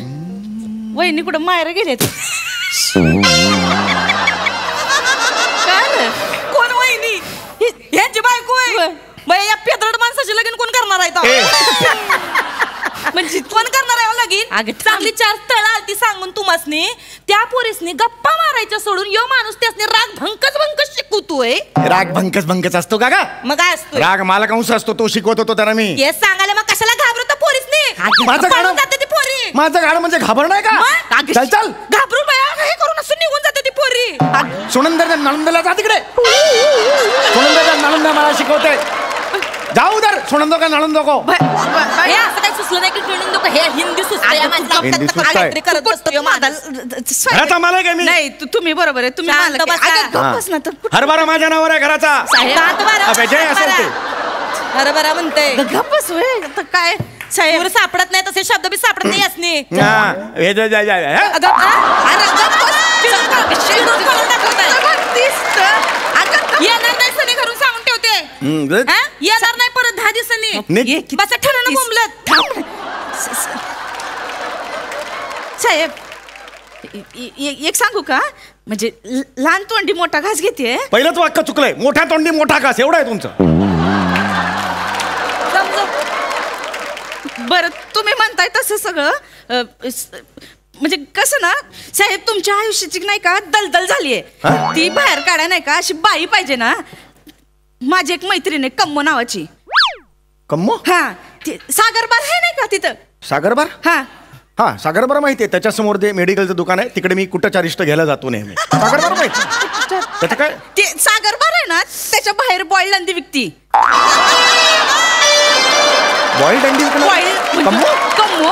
वहिनी कुठं माहेर गेलेत? कोण वहिनी? ह्यांची बायको आहे. या पेदरड माणसाचे लगीन कोण करणार आहे? म्हणजे कोण करणार आहे लगीन? अगं चांगली 4 स्थळ आलती सांगून तुम्हासनी त्या पोरीसनी गप्पा मारायच्या सोडून यो माणूस त्यासनी राग भंकच शिकवतोय. राग भंकच असतो का? मग काय असतो? राग मला कंस असतो तो शिकवत होतो त्याला मी. हे सांगायला मग कशाला घाबरतो पोरीसनी? माझं गाणं जाते ती पोरी. माझं गाणं म्हणजे घाबर नाही का? चल चल घाबरून हे करून असं निघून जाते ती पोरी. सुनंदर नळंदला जा तिकडे. सुनंदर नळंद मला शिकवते. जाऊ दर सुनंदो का नळंदो को. हे असं काही सुचलं नाही की नळंदो का हे हिंदी सुचतंय. मला काय मी नाही तुम्ही बरोबर आहे. तुम्ही हरभरा माझ्या नावावर आहे घराचा. हरभरा म्हणते गप्पस काय साहेब सापडत नाही तसे शब्द बी सापडत नाही असणे. येणार नाही सनी घरून सांगून ठेवते. येणार नाही परत 10 दिवसांनी. बस ठरवलं बोंबलत. साहेब एक सांगू का म्हणजे लहान तोंडी मोठा घास घेते. पहिलंच वाक्य चुकलंय. मोठ्या तोंडी मोठा घास एवढं आहे तुमचं. बरं तुम्ही म्हणताय तसं सगळं म्हणजे कसं ना साहेब तुमच्या आयुष्याची नाही का दलदल झालीये ती बाहेर काढाय नाही का अशी बाई पाहिजे ना. माझी एक मैत्रीण आहे कम्मो नावाची. कम्मो? हा सागरबार आहे नाही का तिथं? सागरबार? हा सागरबार माहिती आहे. त्याच्या समोर ते मेडिकलचं दुकान आहे तिकडे मी कुठं चारिष्ट घ्यायला जातो नेहमी. सागरबार माहिती त्याचं काय? ते सागरबार आहे ना त्याच्या बाहेर बॉइल्ड अंडी विकती. बॉइल्ड अंडी कम्मो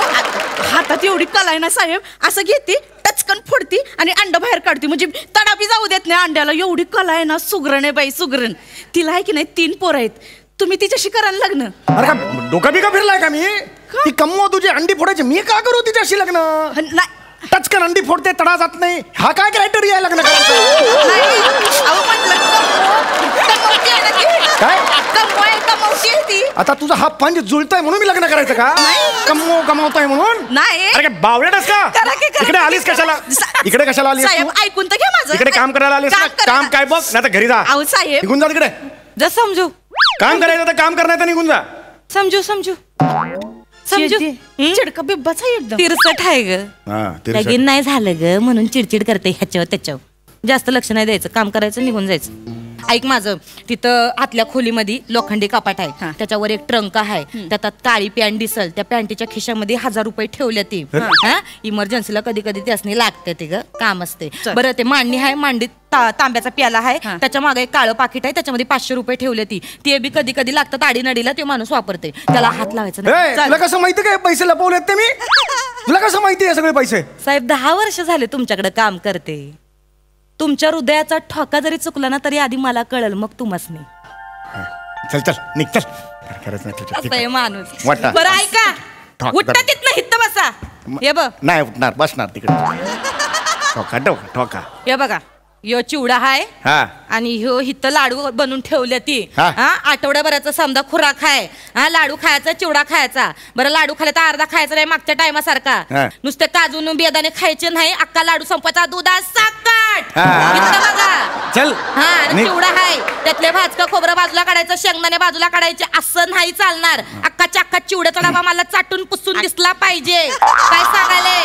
हातात एवढी कला आहे ना साहेब असं घेते टचकन फोडती आणि अंड बाहेर काढते म्हणजे तडापी जाऊ देत नाही अंड्याला. एवढी कला आहे ना. सुगरण आहे बाई सुगरण. तिला आहे की नाही 3 पोरं आहेत. तुम्ही तिच्याशी कराल लग्न? अरे का डोका बिका फिरलाय का मी? ती कम्मो तुझी अंडी फोडायची मी का करू तिच्याशी लग्न? टचकन अंडी फोडते तडा जात नाही. हा काय क्रायटेरिया आहे लग्न करायचं? काय आता तुझा हा पंच जुळतोय म्हणून मी लग्न करायचं का? कम्मो कमावतोय म्हणून नाही. अरे बावळेटस का? इकडे आलीस कशाला? इकडे कशाला आलीस? साहेब ऐकून तर घ्या माझं. इकडे काम करायला आलीस ना? काम काय बघ नाही तर घरी जा. साहेब निघून जा तिकडे. जा समजू काम करायचं तर काम करणार तर निघून जा. समजू चिडका बिब्बाचा एकदम तिरसट आहे ग. लगीन नाही झालं ग म्हणून चिडचिड करते ह्याच्यावर त्याच्यावर. जास्त लक्ष नाही द्यायचं. काम करायचं निघून जायचं. ऐक माझं तिथं आतल्या खोलीमध्ये लोखंडी कपाट आहे. त्याच्यावर एक ट्रंक आहे. त्यात काळी पॅन्ट दिसल. त्या पॅन्टीच्या खिशामध्ये 1000 रुपये ठेवले ती. इमर्जन्सीला कधी कधी त्यासनी लागते ते ग काम असते. बरं ते मांडणी आहे. मांडीत तांब्याचा प्याला आहे. त्याच्या मागे एक काळं पाकिट आहे. त्याच्यामध्ये 500 रुपये ठेवले ती. ते बी कधी कधी लागतात आडीनडीला. ते माणूस वापरते. त्याला हात लावायचा नाही. तुला कसं माहिती काय पैसे लपवलेत ते मी? तुला कसं माहिती आहे सगळे पैसे? साहेब 10 वर्ष झाले तुमच्याकडे काम करते. तुमच्या हृदयाचा ठोका जरी चुकला ना तरी आधी मला कळल मग तुम्हासनी. चल चल निघ चल. करायचं नाही तुझ्या. असं आहे माणूस. वाटा. बरं ऐका, ठोक, उठता तिथनं हित्त बसा. हे बघ, नाही उठणार, बसणार तिकडे. ठोका ठोका ठोका. हे बघा, यो चिवडा हाय हा आणि ह्यो हिथं लाडू बनवून ठेवले ती. हा. हा, आठवड्याभराचा समजा खुराक आहे. हा, लाडू खायचा, चिवडा खायचा. बरं, लाडू खायला तर अर्धा खायचा नाही मागच्या टायमासारखा. हा. नुसते काजून बेदाणे खायचे नाही. अक्का लाडू संपायचा, दुधात साखर. हा. इथं बघा. चल. हा, आणि निघ. चिवडा हाय, त्यातले भाजका खोबरं बाजूला काढायचं, शेंगदाणे बाजूला काढायचे. असं नाही चालणार. अक्काच्या अक्का चिवड्याचा डबा मला चाटून पुसून दिसला पाहिजे. काय सांगायले?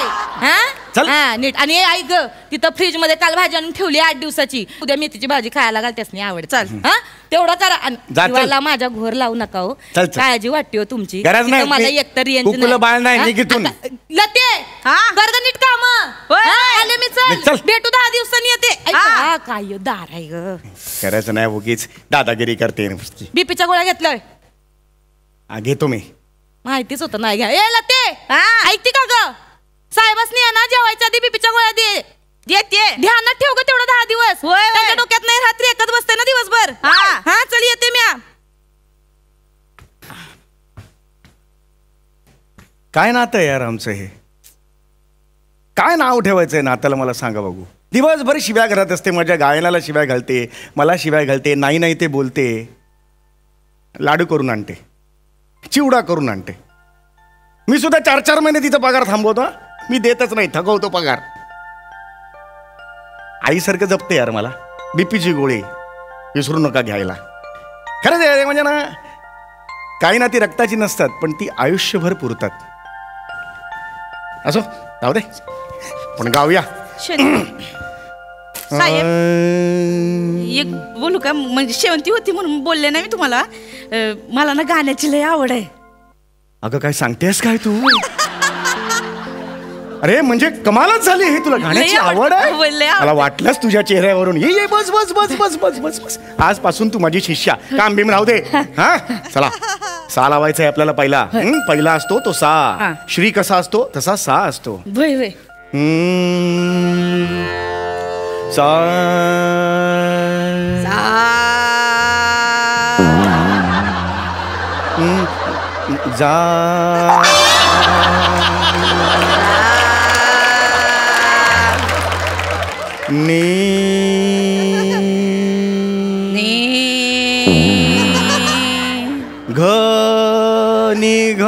चल. हा, नीट. आणि हे ऐक ग, तिथं फ्रीज मध्ये काल भाजी आणून ठेवली 8 दिवसाची. उद्या मेथीची भाजी खायला घालतेस नाही आवड. चल. हा, तेवढं करा. आणि जा, चल. जीवाला माझ्या घोर लावू नका हो. चल, चल. काळजी वाटते हो तुमची. गरज नाही. तिथं मला एकतर रेंज कुकुलं बाळ नाही, निघ इथून. लते कर ग नीट काम. आले मी. निघ, चल, चल. भेटू 10 दिवसांनी येते. ऐक, हा, काय दार आहे ग. करायचं नाही उगीच दादागिरी करते नुसती. बीपीच्या गोळ्या घेतल्या. घेतो मी. माहितीच होतं नाही घ्या. ए लते, ऐकते का ग? साहेबासनी आहे ना, जेवायच्या आधी बीपीच्या गोळ्या दे. देते. ध्यानात ठेव ग तेवढं 10 दिवस. त्याच्या डोक्यात नाही रात्री एकच बसते ना दिवसभर. हा, चल येते मी. काय नातं आहे यार आमचं हे? काय नाव ठेवायचंय नात्याला मला सांगा बघू. दिवसभर शिव्या घरात असते, माझ्या गायनाला शिव्या घालते, मला शिव्या घालते, नाही नाही ते बोलते, लाडू करून आणते, चिवडा करून आणते. मी सुद्धा 4-4 महिने तिचा पगार थांबवतो. मी देतच नाही, थकवतो पगार. आईसारखं जपते यार मला. बीपीची गोळी विसरू नका घ्यायला. खरंच आहे म्हणजे ना, काही ना ती रक्ताची नसतात पण ती आयुष्यभर पुरतात. असो जाऊ दे, पण गाऊया. साहेब, एक बोलू का? म्हणजे शेवंती होती म्हणून बोलले नाही मी तुम्हाला. मला ना गाण्याची लय आवड आहे. अगं काय सांगतेस काय तू? अरे म्हणजे कमालच झाली. हे तुला गाण्याची आवड आहे? मला वाटलंच तुझ्या चेहऱ्यावरून. ये बस बस बस बस बस बस बस. आजपासून तू माझी शिष्या. काम बिम राहू दे. हा चला, सा लावायचा आहे आपल्याला पहिला. पहिला असतो तो सा. श्री कसा असतो तसा सा असतो. सा जा नी घ नि घ